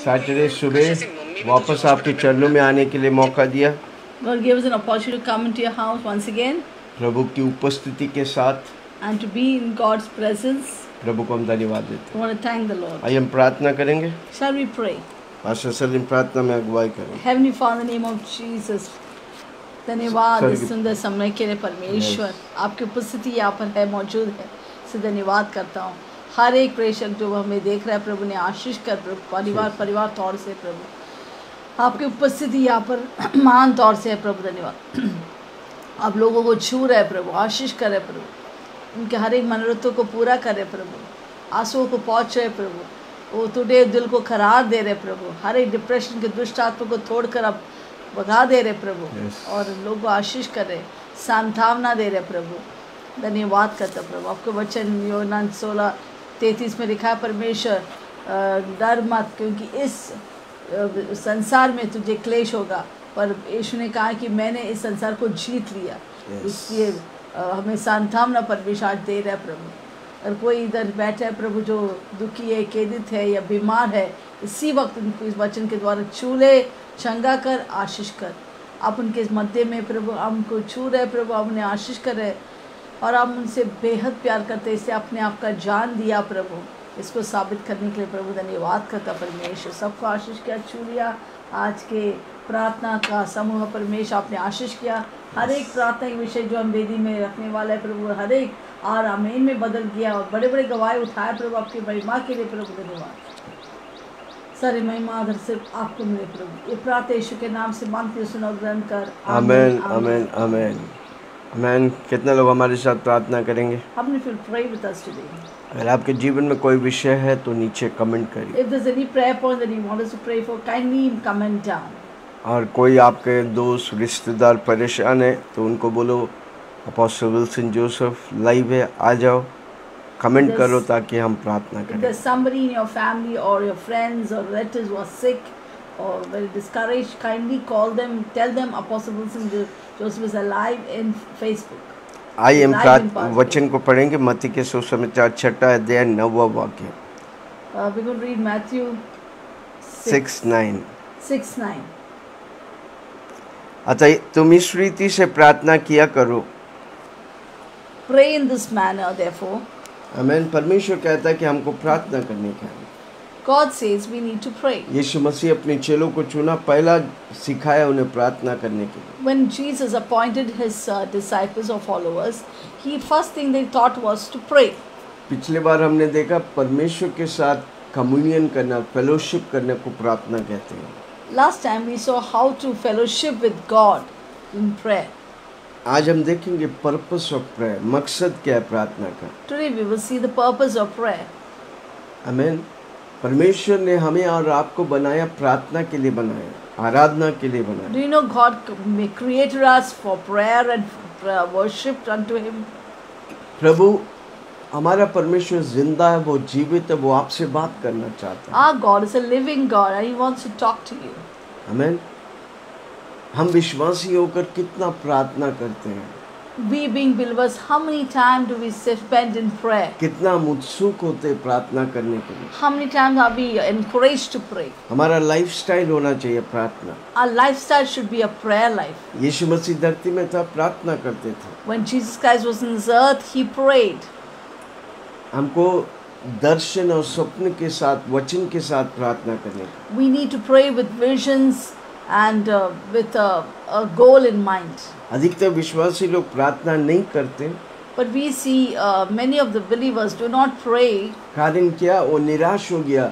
Saturday सुबह वापस आपके चरणों में आने के लिए मौका दिया। God gave us an opportunity to come into your house once again प्रभु की उपस्थिति के साथ and to be in God's presence. प्रभु को हम धन्यवाद देते I want to thank the Lord. हैं। आइए हम प्रार्थना करेंगे। Shall we pray? Pastor Salim प्रार्थना में अगुवाई करें। Heavenly Father, in the name of Jesus, धन्यवाद इस सुंदर समय के लिए परमेश्वर, आपकी उपस्थिति यहाँ पर है, मौजूद है, इससे धन्यवाद करता हूँ। हर एक प्रेषक जो हमें देख रहा है प्रभु ने आशीष कर, प्रभु परिवार तौर से प्रभु आपकी उपस्थिति यहाँ पर महान तौर से है प्रभु, धन्यवाद। आप लोगों को छू रहे प्रभु, आशीष करे प्रभु, उनके हर एक मनोरथों को पूरा करे प्रभु, आंसुओं को पहुँच रहे प्रभु, वो टूटे दिल को करार दे रहे प्रभु, हर एक डिप्रेशन के दुष्ट आत्मा को तोड़कर अब भगा दे रहे प्रभु, और लोगों को आशीष कर रहे, सांत्वना दे रहे प्रभु, धन्यवाद करता प्रभु। आपके वचन यूहन्ना 16:33 में लिखा है परमेश्वर, डर मत क्योंकि इस संसार में तुझे क्लेश होगा, पर यीशु ने कहा कि मैंने इस संसार को जीत लिया। इसलिए हमें सांत्वना परमेश्वर आज दे रहा है प्रभु। और कोई इधर बैठा है प्रभु जो दुखी है, खेदित है या बीमार है, इसी वक्त उनको इस वचन के द्वारा छू ले, चंगा कर, आशीष कर। आप उनके मध्य में प्रभु हमको छू रहे प्रभु, आप उन्हें आशीष कर रहे और आप उनसे बेहद प्यार करते, इससे अपने आप का जान दिया प्रभु, इसको साबित करने के लिए प्रभु धन्यवाद करता परमेश्वर। सबको आशीष किया, छू लिया। आज के प्रार्थना का समूह परमेश्वर आपने आशीष किया। हर एक प्रार्थना के विषय जो हम वेदी में रखने वाला है प्रभु, हर एक और आमीन में बदल गया और बड़े बड़े गवाह उठाए प्रभु, आपकी महिमा के लिए प्रभु धन्यवाद। सारी महिमा आदर सिर्फ आपको मिले प्रभु। ये प्रार्थना यीशु के नाम से मांगते सुनो, ग्रहण कर। आमेन आमेन आमेन आमेन। कितने लोग हमारे साथ प्रार्थना करेंगे? हमने फिर प्रे विद अस टुडे। अगर आपके जीवन में कोई विषय है तो नीचे कमेंट करिए। If there's any prayer point that you want us to pray for, kindly comment down. और कोई आपके दोस्त रिश्तेदार परेशान है तो उनको बोलो अपोस्टल विल्सन जोसेफ लाइव है, आ जाओ, कमेंट करो ताकि हम प्रार्थना If करें। there's somebody in your family or your friends or relatives who are sick or very discouraged, kindly call them, tell them Apostle Wilson Joseph is alive in Facebook. आइए हम वचन को पढ़ेंगे। मत्ती के सुसमाचार 6 अध्याय 9वां वाक्य। We're going to read Matthew 6:9. अतः तुम इस रीति से प्रार्थना किया करो। Pray in this manner, therefore. आमीन। परमेश्वर कहता है कि हमको प्रार्थना करनी चाहिए। God says we need to pray. यीशु मसीह अपने चेलों को चुना, पहला सिखाया उन्हें प्रार्थना करने के लिए। When Jesus appointed his disciples or followers, he first thing they taught was to pray. पिछले बार हमने देखा परमेश्वर के साथ कम्युनियन करना, फेलोशिप करने को प्रार्थना कहते हैं। Last time we saw how to fellowship with God in prayer. आज हम देखेंगे पर्पस ऑफ प्रेयर, मकसद क्या है प्रार्थना का। Today we will see the purpose of prayer. आमीन। परमेश्वर ने हमें और आपको बनाया प्रार्थना के लिए बनाया, आराधना के लिए बनाया। Do you know God created us for prayer and worship unto Him? प्रभु हमारा परमेश्वर जिंदा है, वो जीवित है, वो आपसे बात करना चाहता है। Our God is a living God and He wants to talk to you. आमीन। हम विश्वासी होकर कितना प्रार्थना करते हैं। We being believers, how many times do we spend in prayer? कितना हम उत्सुक होते हैं प्रार्थना करने के लिए। How many times are we encouraged to pray? हमारा लाइफस्टाइल होना चाहिए प्रार्थना। Our lifestyle should be a prayer life. यीशु मसीह धरती में था, प्रार्थना करते थे। When Jesus Christ was on this earth, He prayed. हमको दर्शन और स्वप्न के साथ, वचन के साथ प्रार्थना करने की। We need to pray with visions and with a goal in mind. अधिकतर विश्वासी लोग प्रार्थना नहीं करते। But we see many of the believers do not pray. कारण क्या? वो निराश हो गया,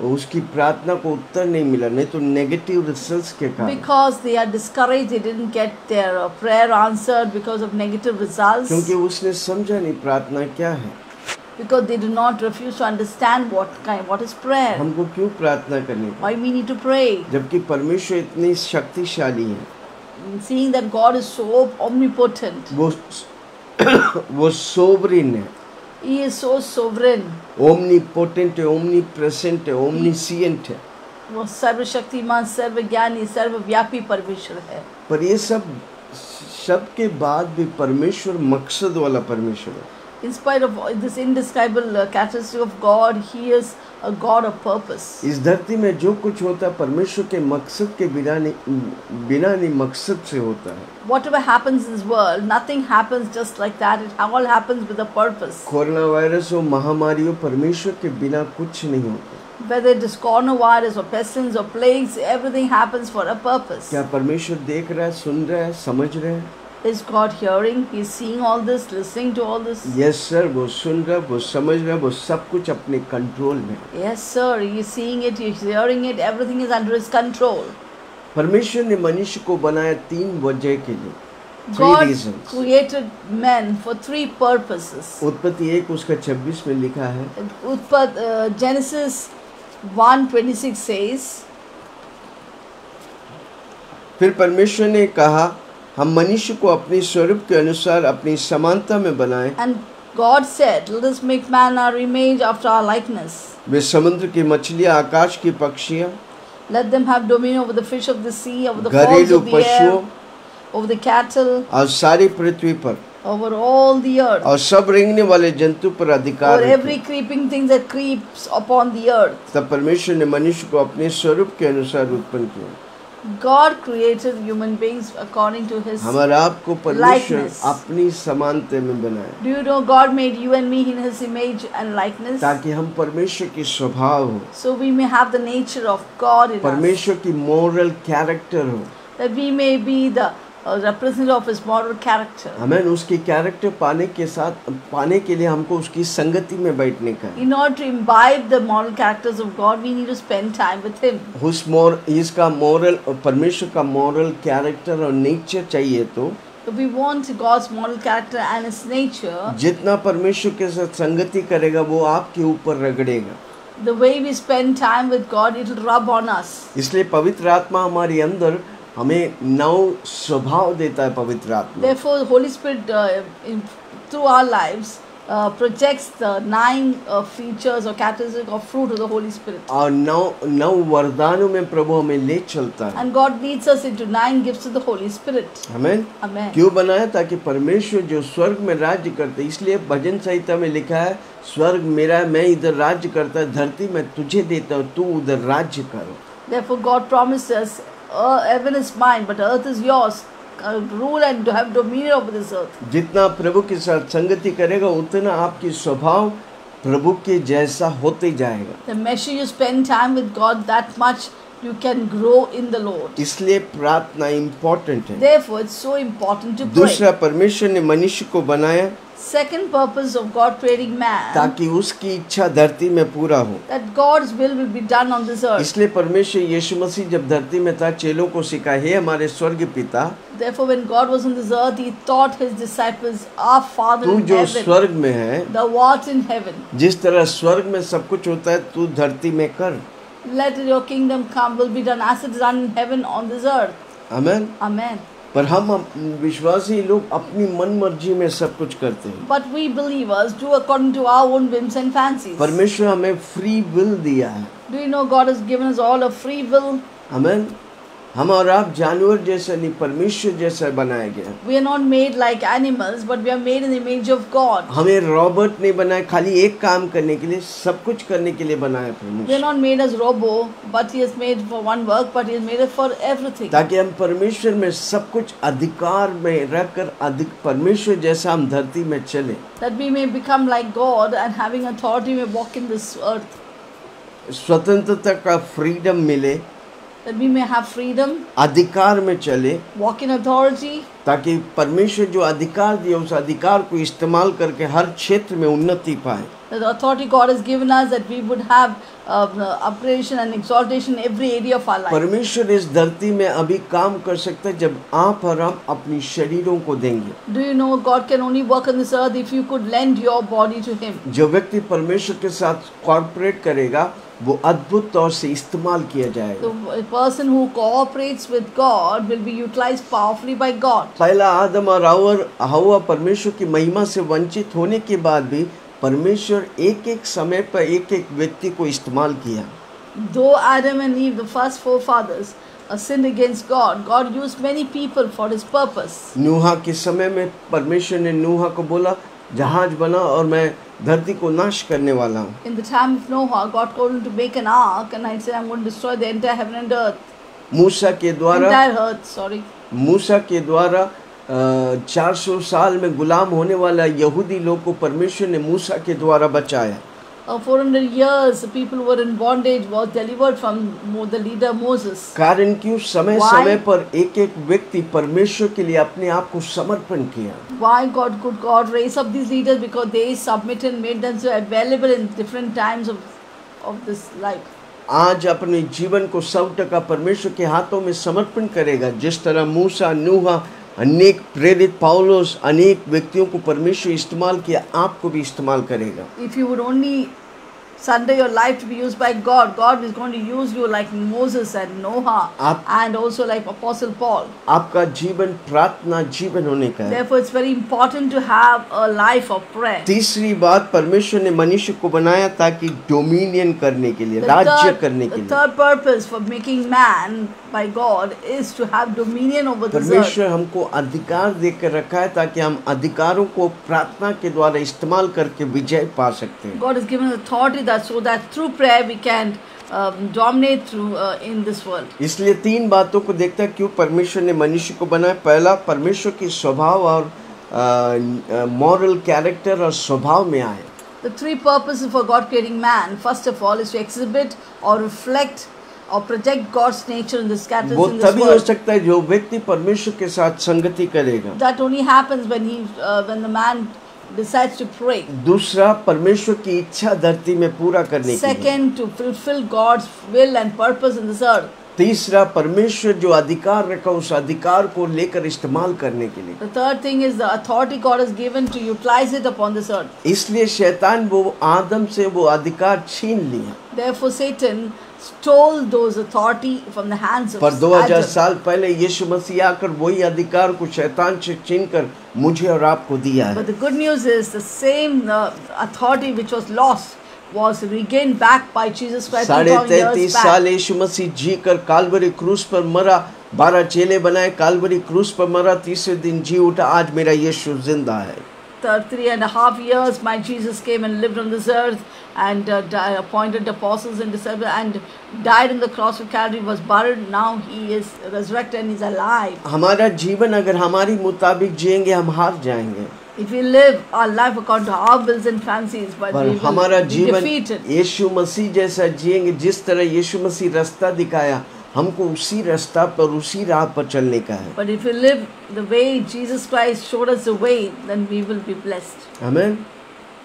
उसकी प्रार्थना को उत्तर नहीं मिला, नहीं तो नेगेटिव रिजल्ट्स के कारण। Because they are discouraged, they didn't get their prayer answered because of negative results. क्योंकि उसने समझा नहीं प्रार्थना क्या है। Because they do not refuse to understand what is prayer. हमको क्यों प्रार्थना करनी? Why we need to pray? जबकि परमेश्वर इतनी शक्तिशाली है। Seeing that God is so omnipotent. वो सोवरेन है। He is so sovereign. Omnipotent है, ओमनीप्रेजेंट है, ओमनीसिएंट है। वो सर्वशक्तिमान, सर्वज्ञानी, सर्वव्यापी परमेश्वर है। पर ये सब के बाद भी परमेश्वर मकसद वाला परमेश्वर है। In spite of this indescribable characteristic of God, He is a God of purpose. इस धरती में जो कुछ होता है परमेश्वर के मकसद के बिना नहीं मकसद से होता है. Whatever happens in this world, nothing happens just like that. It all happens with a purpose. Corona virus हो, महामारी हो, परमेश्वर के बिना कुछ नहीं होता. Whether it is coronavirus or pestilence or plagues, everything happens for a purpose. क्या परमेश्वर देख रहा है, सुन रहा है, समझ रहा है? Is God hearing? He is seeing all this, listening to all this? Yes sir, वो सुन रहा है, वो समझ रहा है, वो सब कुछ अपने कंट्रोल में. Yes sir, he is seeing it, he is hearing it, everything is under his control. परमेश्वर ने मनुष्य को बनाया 3 वजह के लिए. 3 God reasons. created men for 3 purposes. उत्पत्ति 1 उसका 26 में लिखा है. Genesis 1:26 says, फिर परमेश्वर ने कहा, हम मनुष्य को अपने स्वरूप के अनुसार अपनी समानता में बनाएं. and God said, let us make man our image after our likeness. वे समुद्र की मछलियां, आकाश की पक्षियां, Let them have dominion over the fish of the sea, over the fowls घरेलू of the air, पशुओं over the cattle, और सारी पृथ्वी पर over all the earth, और सब रेंगने वाले जंतु पर अधिकार over रखे. every creeping thing that creeps upon the earth. तब परमेश्वर ने मनुष्य को अपने स्वरूप के अनुसार उत्पन्न किया. God created human beings according to his हमारा आपको परमेश्वर likeness. अपनी समानता में बनाया Do you know God made you and me in his image and likeness? ताकि हम परमेश्वर की स्वभाव हो, So we may have the nature of God in us. परमेश्वर की मोरल कैरेक्टर हो. That we may be the representative of his moral character. हमें उसकी कैरेक्टर पाने के लिए हमको उसकी संगति में बैठने का है. In order to imbibe the moral characters of God, we need to spend time with him. इसका मोरल परमेश्वर का मोरल कैरेक्टर और नेचर चाहिए तो If we want God's moral character and his nature, जितना परमेश्वर के साथ संगति करेगा वो आपके ऊपर रगड़ेगा. the way we spend time with God, it will rub on us. इसलिए पवित्र आत्मा हमारे अंदर हमें 9 स्वभाव देता है. पवित्र आत्मा Therefore, the Holy Spirit through our lives projects the 9 features or characteristics of fruit of the Holy Spirit. और 9 वरदानों में प्रभु हमें ले चलता है. And God leads us into 9 gifts of the Holy Spirit. आमीन. Amen. क्यों बनाया? ताकि परमेश्वर जो स्वर्ग में राज्य करते, इसलिए भजन संहिता में लिखा है, स्वर्ग मेरा है, मैं इधर राज्य करता है, धरती में तुझे देता हूँ, तू उधर राज्य करो. Therefore, God promised us, heaven is mine, but earth is yours. Rule and have dominion over this earth. जितना प्रभु के साथ संगति करेगा उतना आपकी स्वभाव प्रभु के जैसा होते जाएगा. The measure you spend time with God, that much you can grow in the Lord. इसलिए प्रार्थना इम्पोर्टेंट है. Therefore, it's so important to pray. दूसरा, परमेश्वर ने मनुष्य को बनाया Second purpose of God creating man, ताकि उसकी इच्छा धरती में पूरा हो. that God's will be done on this earth. इसलिए परमेश्वर यीशु मसीह जब धरती में था, चेलों को सिखाया, हे हमारे स्वर्ग पिता, Therefore, when God was on this earth, he taught his disciples, our Father तू in जो heaven, स्वर्ग में है, the what in heaven. जिस तरह स्वर्ग में सब कुछ होता है, तू धरती में कर. Let your kingdom come, will be done as it is done in heaven on this earth. आमीन. Amen. पर हम विश्वासी लोग अपनी मन मर्जी में सब कुछ करते हैं. But we believers do according to our own whims and fancies. परमेश्वर हमें फ्री विल दिया है. Do you know God has given us all a free will? आमीन. हम और आप जानवर जैसे नहीं, परमेश्वर जैसा बनाया गया. We are not made like animals, but we are made in the image of God. हमें रॉबोट नहीं बनाया खाली एक काम करने के लिए, सब कुछ करने के लिए बनाया We are परमेश्वर, not made as robo, but He has made for one work, but He has made it for everything. ताकि हम परमेश्वर में सब कुछ अधिकार में रखकर अधिक परमेश्वर जैसा हम धरती में चले. That we may become like God and having authority may walk in this earth. स्वतंत्रता का फ्रीडम मिले, That we may have freedom, अधिकार में चले, walk in authority, ताकि परमेश्वर जो अधिकार दिया उस अधिकार को इस्तेमाल करके हर क्षेत्र में उन्नति पाए. the authority God has given us, that we would have upgradation and exaltation in every area of our life. परमेश्वर इस धरती में अभी काम कर सकता है जब आप और हम अपनी शरीरों को देंगे. Do you know God can only work on this earth if you could lend your body to Him? जो व्यक्ति परमेश्वर के साथ कॉर्पोरेट करेगा वो अद्भुत तौर से इस्तेमाल किया जाएगा. The person who cooperates with God will be utilized powerfully by God. पहला आदम और हव्वा परमेश्वर की महिमा से वंचित होने के बाद भी परमेश्वर एक एक समय पर एक एक व्यक्ति को इस्तेमाल किया. Though Adam and Eve, the first forefathers, sinned against God, God used many people for His purpose. नूहा के समय में परमेश्वर ने नूहा को बोला जहाज बना और मैं धरती को नाश करने वाला हूँ। In the time of Noah, God told him to make an ark, and I said, I'm going to destroy the entire heaven and earth. मूसा के द्वारा Entire earth, sorry. मूसा के द्वारा 400 साल में गुलाम होने वाला यहूदी लोग को परमेश्वर ने मूसा के द्वारा बचाया। 400 years, the people who were in bondage was delivered from the leader Moses. कारण क्यों? समय Why? समय पर एक एक व्यक्ति परमेश्वर के लिए अपने आप को समर्पण किया। Why could God raise up these leaders? Because they submitted and made themselves available in different times of this life. आज अपने जीवन को 100% परमेश्वर के हाथों में समर्पण करेगा। जिस तरह मूसा, नूह, अनेक प्रेरित पौलुस, अनेक व्यक्तियों को परमेश्वर इस्तेमाल किया, आपको भी इस्तेमाल करेगा। If you would only surrender your life to be used by God, God is going to use you like Moses and Noah and also like Apostle Paul. आपका जीवन प्रार्थना जीवन होने का है। Therefore, it's very important to have a life of prayer. तीसरी बात, परमेश्वर ने मनुष्य को बनाया ताकि डोमिनियन करने के लिए, राज्य करने के लिए। The third purpose for making man by God is to have dominion over the earth. परमेश्वर हमको अधिकार देकर रखा है ताकि हम अधिकारों को प्रार्थना के द्वारा इस्तेमाल करके विजय पा सकते हैं। God has given us authority so that through prayer we can dominate through in this world. इसलिए तीन बातों को देखता है क्यों परमेश्वर ने मनुष्य को बनाया। पहला, परमेश्वर की स्वभाव और मॉरल कैरेक्टर और स्वभाव में आए। The three purposes for God creating man, first of all, is to exhibit or reflect or project God's nature in this characters वो in this तभी हो world. सकता है जो व्यक्ति परमेश्वर के साथ संगति करेगा। That only happens when the man decides to pray. दूसरा, परमेश्वर की इच्छा धरती में पूरा करने के लिए। Second, to fulfill God's will and purpose in this earth. तीसरा, परमेश्वर जो अधिकार रखा उस अधिकार को लेकर इस्तेमाल करने के लिए। The third thing is the authority God has given to utilize it upon this earth. इसलिए शैतान वो आदम से वो अधिकार छीन लिया। Therefore, Satan stole those authority from the hands of पर 2000 Adam. साल पहले यीशु मसीह आकर वही अधिकार को शैतान से छीनकर मुझे और आपको दिया है। But the good news is the same authority which was lost was regained back by Jesus Christ 33.5 years साल back. यीशु मसीह जी कर काल्वरी क्रूस पर मरा, 12 चेले बनाए, काल्वरी क्रूस पर मरा, तीसरे दिन जी उठा। आज मेरा यीशु जिंदा है। 3.5 years my Jesus came and lived on this earth and appointed apostles and disciples and died on the cross of Calvary, was buried. Now he is resurrected and is alive. हमारा जीवन अगर हमारी मुताबिक जिएंगे हम हार जाएंगे। If we live our life according to our wills and fancies, but पर we हमारा will be जीवन defeated. यीशु मसीह जैसा जिएंगे। जिस तरह यीशु मसीह रास्ता दिखाया, हमको उसी रास्ता पर उसी राह पर चलने का है। But if we live the way Jesus Christ showed us the way, then we will be blessed. आमीन।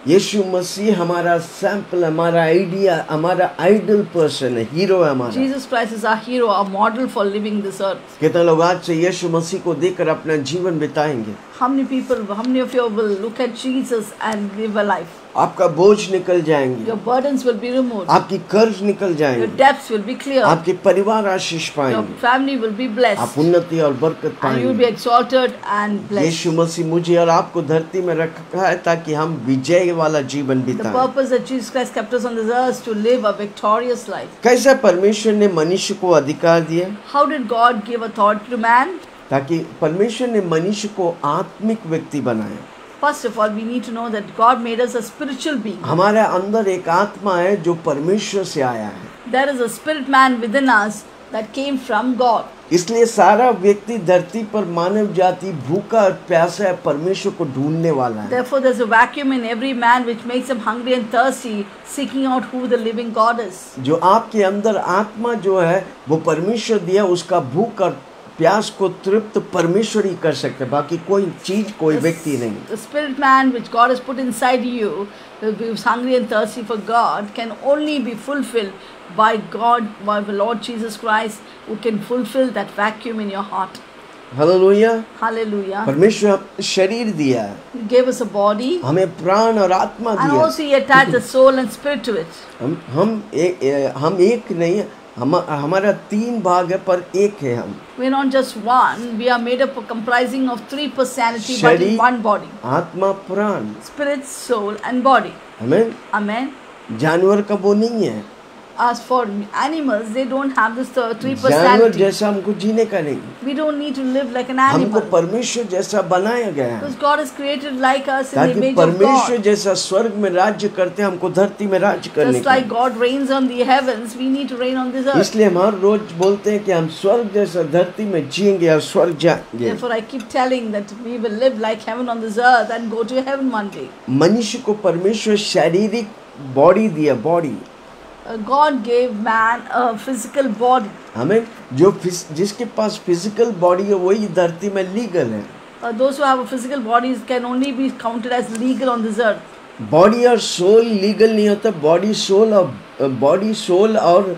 यीशु मसीह हमारा सैंपल, हमारा आइडिया, हमारा आइडल पर्सन है, हीरो है हमारा। Jesus Christ is our hero, our model for living this earth. कितने लोग आज से यीशु मसीह को देखकर अपना जीवन बिताएंगे? How many of you will look at Jesus and live a life? आपका बोझ निकल जाएंगे, Your burdens will be removed. आपकी कर्ज निकल Your जाएंगे, debts will be cleared. आपके परिवार आशीष Your पाएंगे, family will be आप blessed. उन्नति और बरकत And you will be पाएंगे। exalted and blessed. यीशु मसीह मुझे और आपको धरती में रखा है ताकि हम विजय वाला जीवन The बिताएं। purpose that Jesus Christ kept us on this earth to live a victorious life. कैसे परमेश्वर ने मनुष्य को अधिकार दिया? How did God give authority to man? ताकि परमेश्वर ने मनुष्य को आत्मिक व्यक्ति बनाया। First of all, we need to know that God made us a spiritual being. हमारे अंदर एक आत्मा है जो परमेश्वर से आया है। There is a spirit man within us that came from God. इसलिए सारा व्यक्ति धरती पर मानव जाति भूखा और प्यासा है, परमेश्वर को ढूंढने वाला है। Therefore, there's a vacuum in every man which makes him hungry and thirsty, seeking out who the living God is. जो आपके अंदर आत्मा जो है वो परमेश्वर दिया, उसका भूख और प्यास को तृप्त परमेश्वर ही कर सकते, बाकी कोई चीज कोई व्यक्ति नहीं। The spirit man which God has put inside you, who is hungry and thirsty for God, can only be fulfilled by God, by the Lord Jesus Christ, who can fulfill that vacuum in your heart. Hallelujah. Hallelujah. परमेश्वर शरीर दिया है, He gave us a body हमें प्राण और आत्मा and दिया। also He attached the soul and spirit to it. हम एक नहीं, हमारा 3 भाग है पर एक है हम। We are not just one, we are made up comprising of 3 personalities but in शरीर, one body. आत्मा, प्राण। Spirit, soul and body. आमीन। Amen. जानवर का वो नहीं है। as for animals, they don't have this three जानवर personality. जैसा हमको जीने का नहीं, We don't need to live like an हमको animal. परमेश्वर जैसा बनाया गया है Because God has created like us in the ताकि image of परमेश्वर God. जैसा स्वर्ग में राज्य करते हैं, हमको धरती में राज्य करने Just का। like God reigns on the heavens, we need to reign on this earth. इसलिए हम हर रोज बोलते हैं कि हम स्वर्ग जैसा धरती में जिएंगे और स्वर्ग जाएंगे। Therefore, I keep telling that we will live like heaven on this earth and go to heaven one day. मनुष्य को परमेश्वर शारीरिक बॉडी दिया, body God gave man a physical body. हमें जिसके पास फिजिकल बॉडी है वही धरती में लीगल है। Those who have a physical body can only be counted as legal on this earth. Body और सोल लीगल नहीं होता, बॉडी सोल और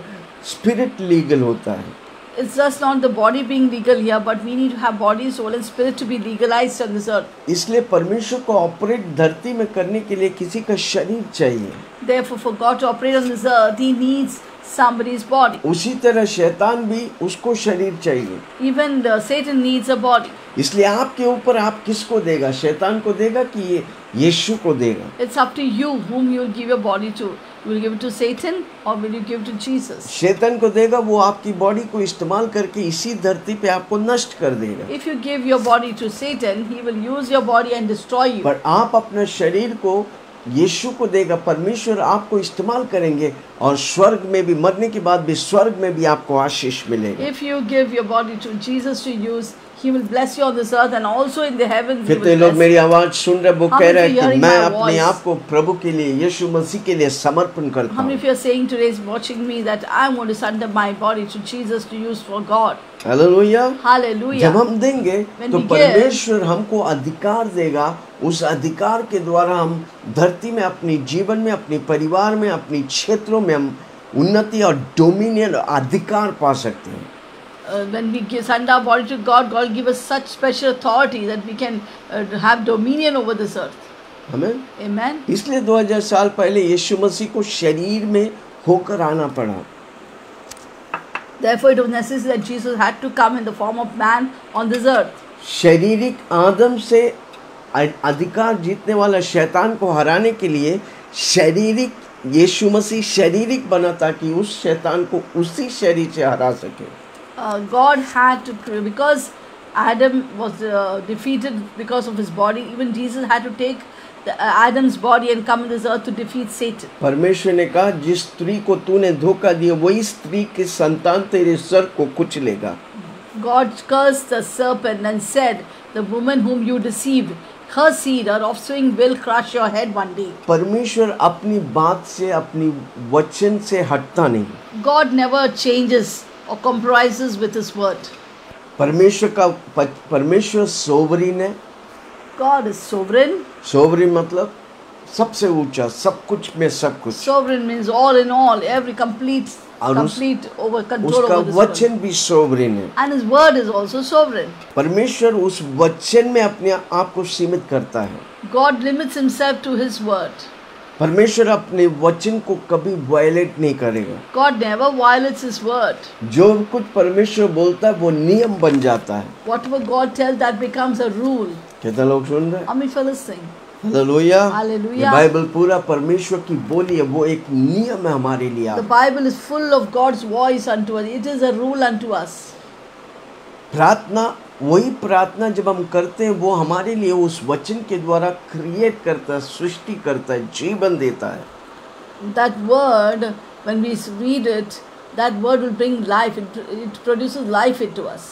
स्पिरिट लीगल होता है। It's just not the body being legal here, but we need to have body, soul and spirit to be legalized on this earth. इसलिए परमेश्वर को operate धरती में करने के लिए किसी का शरीर चाहिए। Therefore, for God to operate on this earth, He needs somebody's body. उसी तरह शैतान भी, उसको शरीर चाहिए। Even Satan needs a body. इसलिए आपके ऊपर आप किसको देगा, शैतान को देगा कि ये यीशु को देगा? It's up to you whom you will give your body to. You will give it to Satan or will you give it to Jesus? शैतान को देगा, वो आपकी बॉडी को इस्तेमाल करके इसी धरती पे आपको नष्ट कर देगा। If you give your body to Satan, he will use your body and destroy you. पर आप अपने शरीर को यीशु को देगा, परमेश्वर आपको इस्तेमाल करेंगे और स्वर्ग में भी, मरने के बाद भी स्वर्ग में भी आपको आशीष मिलेगा। If you give your body to Jesus to use, He will bless you on this earth and also in the heavens. He कितने will लोग bless मेरी you. आवाज सुन रहे, वो How कह many रहे हैं कि hearing मैं my अपने voice? आप को प्रभु के लिए, यीशु मसीह के लिए समर्पण करता How many हूँ। of you are saying today is watching me that I'm going to surrender my body to Jesus to use for God? Hallelujah. Hallelujah. जब हम देंगे When तो we give, परमेश्वर हमको अधिकार देगा, उस अधिकार के द्वारा हम धरती में, अपनी जीवन में, अपने परिवार में, अपनी क्षेत्रों में हम उन्नति और डोमिनियन, अधिकार पा सकते हैं। When we surrender our body to God, God will give us such special authority that we can have dominion over this earth. हमें Amen. इसलिए 2000 साल पहले यीशु मसीह को शरीर में होकर आना पड़ा। Therefore, it was necessary that Jesus had to come in the form of man on this earth. शारीरिक आदम से अधिकार जीतने वाला शैतान को हराने के लिए शारीरिक यीशु मसीह शारीरिक बना ताकि उस शैतान को उसी शरीर से हरा सके। God had to, because Adam was defeated because of his body, even Jesus had to take Adam's body and come on this earth to defeat Satan. परमेश्वर ने कहा, जिस स्त्री को तूने धोखा दिया वही स्त्री के संतान तेरे सर को कुचलेगा। God cursed the serpent and said, the woman whom you deceived, her seed, her offspring will crush your head one day. परमेश्वर अपनी बात से, अपनी वचन से हटता नहीं। God never changes or compromises with his word. परमेश्वर सोवरीन है। God is sovereign. सोवरीन मतलब सबसे ऊंचा, सब कुछ में सब कुछ। Sovereign means all in all, every complete over control उसका over this वचन world. भी सोवरीन है। And his word is also sovereign. परमेश्वर उस वचन में अपने आप को सीमित करता है। God limits himself to his word. परमेश्वर अपने वचन को कभी वायलेट नहीं करेगा। God never violates his word. जो कुछ परमेश्वर बोलता है वो नियम बन जाता है। Whatever God tells, that becomes a rule. कितने लोग सुन रहे हैं? How many fellows sing? Hallelujah. Hallelujah. ये बाइबल पूरा परमेश्वर की बोली है, वो एक नियम है हमारे लिए। The Bible is full of God's voice unto us. It is a rule unto us. प्रार्थना, वही प्रार्थना जब हम करते हैं वो हमारे लिए उस वचन के द्वारा क्रिएट करता है, सृष्टि करता है, जीवन देता है। That word, when we read it, that word will bring life. It produces life into us.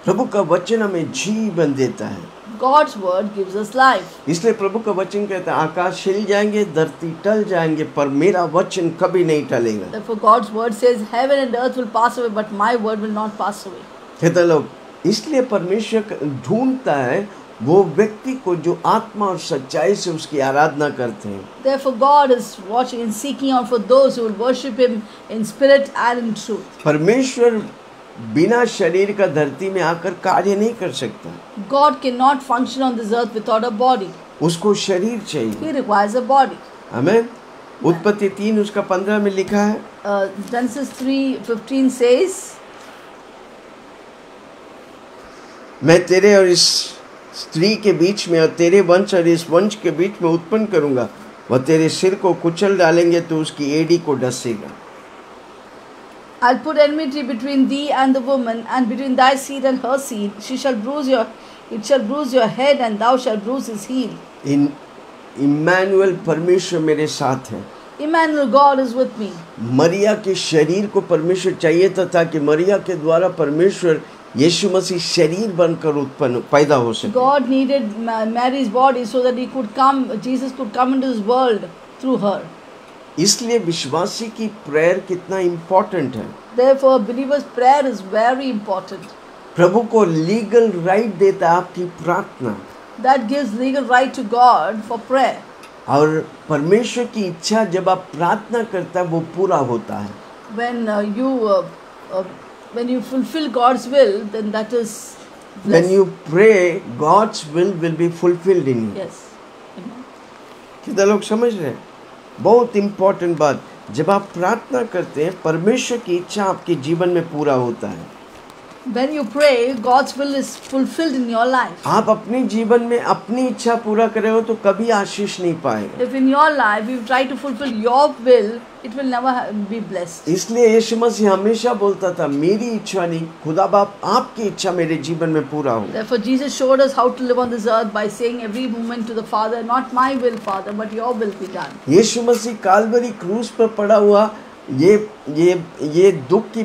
प्रभु का वचन हमें जीवन देता है। God's word gives us life. इसलिए प्रभु का वचन कहता है, आकाश हिल जाएंगे, धरती टल जाएंगे, पर मेरा वचन कभी नहीं टलेगा। Therefore God's word says, heaven and earth will pass away, but my word will not pass away. कहते लोग, इसलिए परमेश्वर ढूंढता है वो व्यक्ति को जो आत्मा और सच्चाई से उसकी आराधना करते हैं। Therefore God is watching and seeking out for those who will worship him in spirit and in truth. परमेश्वर बिना शरीर का धरती में आकर कार्य नहीं कर सकता। God cannot function on this earth without a body. उसको शरीर चाहिए। He requires a body. आमीन। उत्पत्ति 3 उसका 15 में लिखा है, Genesis 3:15 says, मैं तेरे और इस स्त्री के बीच में और तेरे वंश और इस वंश के बीच में उत्पन्न करूंगा, वह तेरे सिर को कुचल डालेंगे तो उसकी एड़ी को डसेगा। I'll put enmity between thee and the woman, and between thy seed and her seed. It shall bruise your head, and thou shalt bruise his heel. In Immanuel परमेश्वर मेरे साथ है। Emmanuel, God is with me. मरिया के शरीर को परमेश्वर चाहिए था ताकि मरिया के द्वारा परमेश्वर यीशु मसीह शरीर बनकर उत्पन्न पैदा हो सके। God needed Mary's body so that Jesus could come into this world through her. इसलिए विश्वासी की प्रेयर कितना इम्पोर्टेंट है। Therefore, believer's prayer is very important. प्रभु को लीगल राइट देता है आपकी प्रार्थना, That gives legal right to God for prayer. और परमेश्वर की इच्छा जब आप प्रार्थना करता है वो पूरा होता है। When you fulfill God's will, then that is blessed. When you pray, God's will be fulfilled in you. Yes. Amen. कितना लोग समझ रहे हैं? बहुत इम्पोर्टेंट बात, जब आप प्रार्थना करते हैं परमेश्वर की इच्छा आपके जीवन में पूरा होता है। When you pray, God's will is fulfilled in your life. आप अपने जीवन में अपनी इच्छा पूरा करे हो तो कभी आशीष नहीं पाएगा। If in your life you try to fulfill your will, it will never be blessed. इसलिए यीशु मसीह हमेशा बोलता था मेरी इच्छा नहीं, खुदा बाप आपकी इच्छा मेरे जीवन में पूरा हो। Therefore Jesus showed us how to live on this earth by saying every moment to the Father, not my will, Father, but your will be done. यीशु मसीह काल्वरी क्रूस पर पड़ा हुआ ये दुख की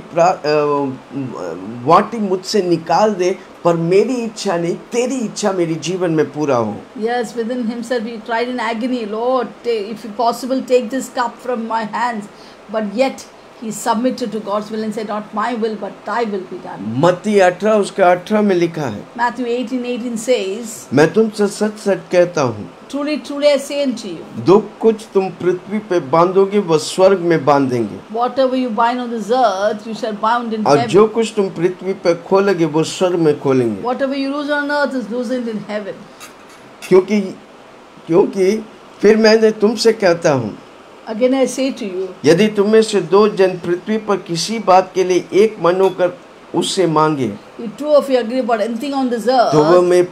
वाटी मुझसे निकाल दे, पर मेरी इच्छा नहीं तेरी इच्छा मेरे जीवन में पूरा हो। Yes, within himself he cried in agony, Lord, if possible take this cup from my hands, but yet he submitted to God's will and said, not my will but thy will be done. मत्ती 18 उसका 18 में लिखा है, Matthew 18:18 says, मैं तुमसे सच सच कहता हूँ, truly truly I say unto you, जो कुछ तुम पृथ्वी पे बांधोगे वह स्वर्ग में बांधेंगे, whatever you bind on this earth you shall bound in और heaven, जो कुछ तुम पृथ्वी पे खोलोगे वो स्वर्ग में खोलेंगे। whatever you loose on earth is loosened in heaven. क्योंकि फिर मैं तुमसे कहता हूँ, Again I say to you, यदि तुम में से दो जन पृथ्वी पर किसी बात के लिए एक मन होकर उससे मांगे, if two of you agree about anything on this तो वो earth, मैं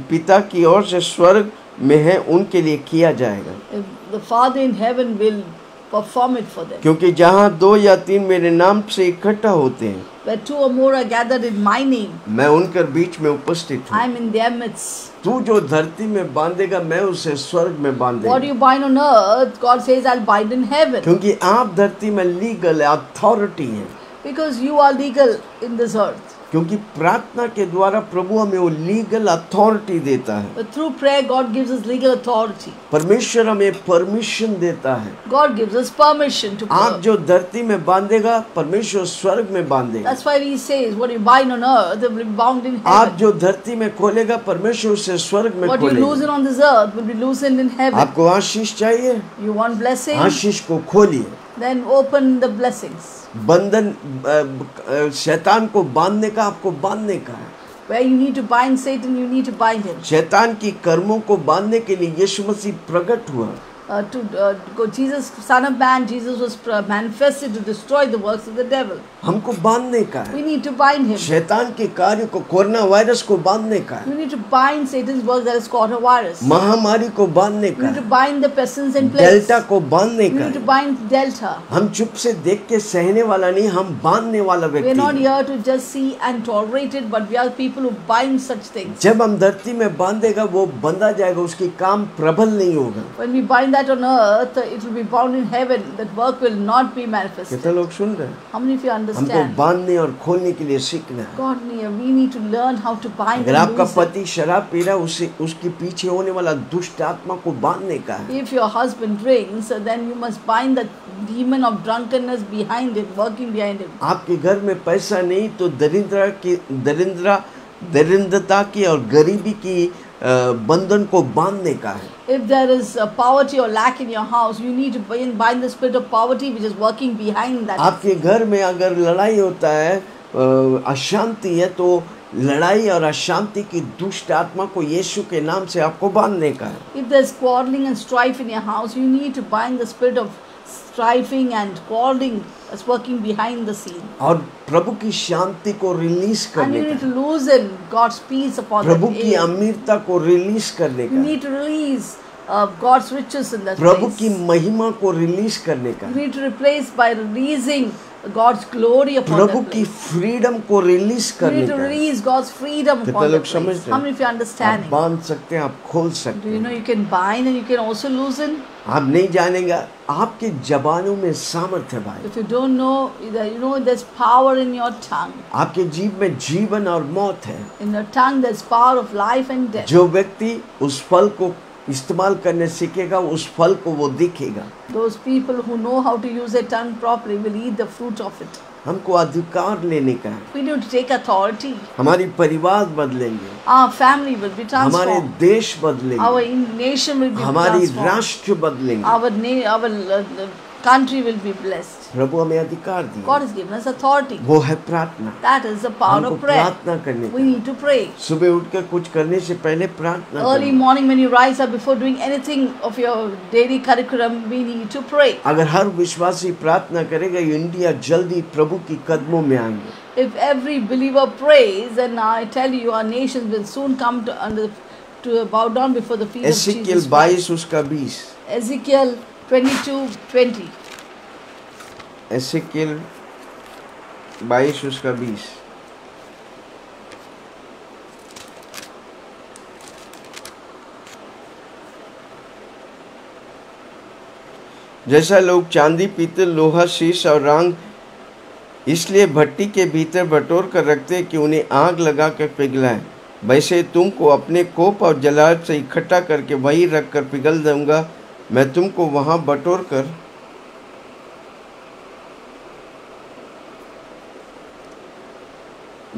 पिता की ओर से स्वर्ग में है उनके लिए किया जाएगा। the Father in heaven will perform it for them. क्योंकि जहाँ 2 या 3 मेरे नाम से इकट्ठा होते हैं, Where 2 or more are gathered in my name, मैं उनके बीच में उपस्थित I हूँ। am in their midst. तू जो धरती में बांधेगा मैं उसे स्वर्ग में बांध What दूंगा। you bind on earth, God says, I'll bind in heaven. क्योंकि आप धरती में लीगल है, अथॉरिटी है। Because you are legal in this earth. क्योंकि प्रार्थना के द्वारा प्रभु हमें वो लीगल अथॉरिटी देता है। But through prayer, God gives us legal authority. परमेश्वर हमें परमिशन देता है। God gives us permission to आप pray. जो धरती में बांधेगा परमेश्वर स्वर्ग में बांधेगा। That's why He says, what you bind on earth will be bound in आप heaven. जो धरती में खोलेगा परमेश्वर उसे स्वर्ग में What you खोलेगा। loosen on this earth will be loosened in heaven. आपको आशीष चाहिए, You want blessing? आशीष को खोलिए। Then open the blessings. बंधन शैतान को बांधने का आपको बांधने का है। Where you need to bind Satan, you need to bind him. शैतान की कर्मों को बांधने के लिए यीशु मसीह प्रकट हुआ। Jesus, Son of Man, Jesus was manifested to destroy the works of the devil. हमको बांधने का We है। need to bind him. शैतान के कार्य को, कोरोना वायरस को बांधने का है। We need to bind Satan's work, that is coronavirus. महामारी को बांधने We का need to है। bind the pestilence in place. Delta को बांधने We का need to है। bind Delta. हम चुप से देख के सहने वाला नहीं, हम बांधने वाला We are व्यक्ति not हैं। here to just see and tolerate it, but we are people who bind such things. जब हम धरती में बांधेगा वो बंधा जाएगा, उसकी काम प्रबल नहीं होगा। When we bind that on earth, it will be bound in heaven. That work will not be manifested. कितने लोग सुन रहे हैं? How many of you हमको understand? बांधने और खोलने के लिए सीखना है। God, we need to learn how to bind अगर and आपका loose it. पति शराब पी रहा है, उसके पीछे होने वाला दुष्ट आत्मा को बांधने का है। If your husband drinks, then you must bind the demon of drunkenness behind it, working behind him. आपके घर में पैसा नहीं तो दरिद्रता की और गरीबी की बंधन को बांधने का है। If there is poverty or lack in your house, you need to bind the spirit of poverty which is working behind that. आपके घर में अगर लड़ाई होता है, अशांति है, तो लड़ाई और अशांति की दुष्ट आत्मा को यीशु के नाम से आपको बांधने का है। If there's quarreling and strife in your house, you need to bind the spirit of strifing and quarreling that's working behind the scene. और प्रभु की शांति को रिलीज And करने you का need to है। loosen God's peace upon Prabhu that की area. अमीरता को release करने You का है। need to release God's riches in that Prabhu place. की महिमा को रिलीज करने का, You need to replace by releasing God's glory upon Prabhu that की place. फ्रीडम को रिलीज You करने need to का। release God's freedom कितना upon लोग that समझ place. रहे How हैं? many of you are आप understanding? बांध सकते हैं, आप खोल सकते Do you know हैं, you can bind and you can also loosen? आप नहीं जानेगा। आपके जबानों में सामर्थ्य है भाई, If you don't know, you know there's power in your tongue. आपके जीव में जीवन और मौत है। In your tongue there's power of life and death. जो व्यक्ति उस फल को इस्तेमाल करने सीखेगा, उस फल को वो दिखेगा। Those people who know how to use their tongue properly will eat the fruit of it. हमको अधिकार लेने का है, We need to take authority. हमारी परिवार बदलेंगे, Our family will be हमारे transformed. देश Our बदलेंगे, nation will be हमारी transformed. राष्ट्र बदलेंगे। Our country will be blessed. प्रभु हमें अधिकार दिए, God has given us authority. वो है प्रार्थना। That is the power हमको of prayer. प्रार्थना करने We का, need to pray. सुबह उठकर कुछ करने से पहले प्रार्थना Early करो। morning when you rise up, before doing anything of your daily curriculum, we need to pray. अगर हर विश्वासी प्रार्थना करेगा, इंडिया जल्दी प्रभु की कदमों में आएंगे। If every believer prays, then I tell you, our nations will soon come to bow down before the feet of एसेकिएल Jesus 22 Christ. उसका 20, Ezekiel 22:20. एसेकिएल 22 उसका 20। जैसा लोग चांदी, पीतल, लोहा, शीश और रांग इसलिए भट्टी के भीतर बटोर कर रखते कि उन्हें आग लगा कर पिघलाएं, वैसे तुमको अपने कोप और जलाल से इकट्ठा करके वहीं रख कर पिघल दूंगा। मैं तुमको वहां बटोर कर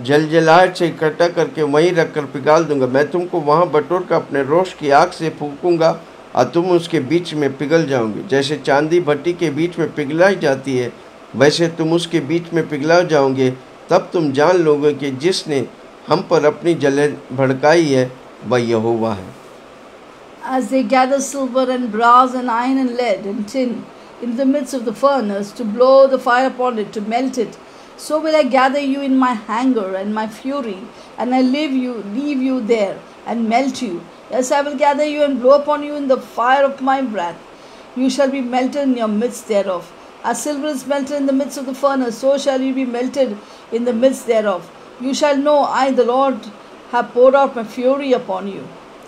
जलजलाहट से इकट्ठा करके वहीं रख कर पिघाल दूंगा। मैं तुमको वहां बटोर कर अपने रोष की आग से फूंकूंगा और तुम उसके बीच में पिघल जाओगे। जैसे चांदी भट्टी के बीच में पिघलाई जाती है, वैसे तुम उसके बीच में पिघला जाओगे। तब तुम जान लोगे कि जिसने हम पर अपनी जलन भड़काई है वह यहोवा है। As they gather silver and brass and iron and lead and tin in the midst of the furnace to blow the fire upon it to melt it, so will I gather you in my anger and my fury, and I leave you there and melt you. Yes, I will gather you and blow upon you in the fire of my wrath. You shall be melted in your midst thereof. As silver is melted in the midst of the furnace, so shall you be melted in the midst thereof. You shall know I, the Lord, have poured out my fury upon you.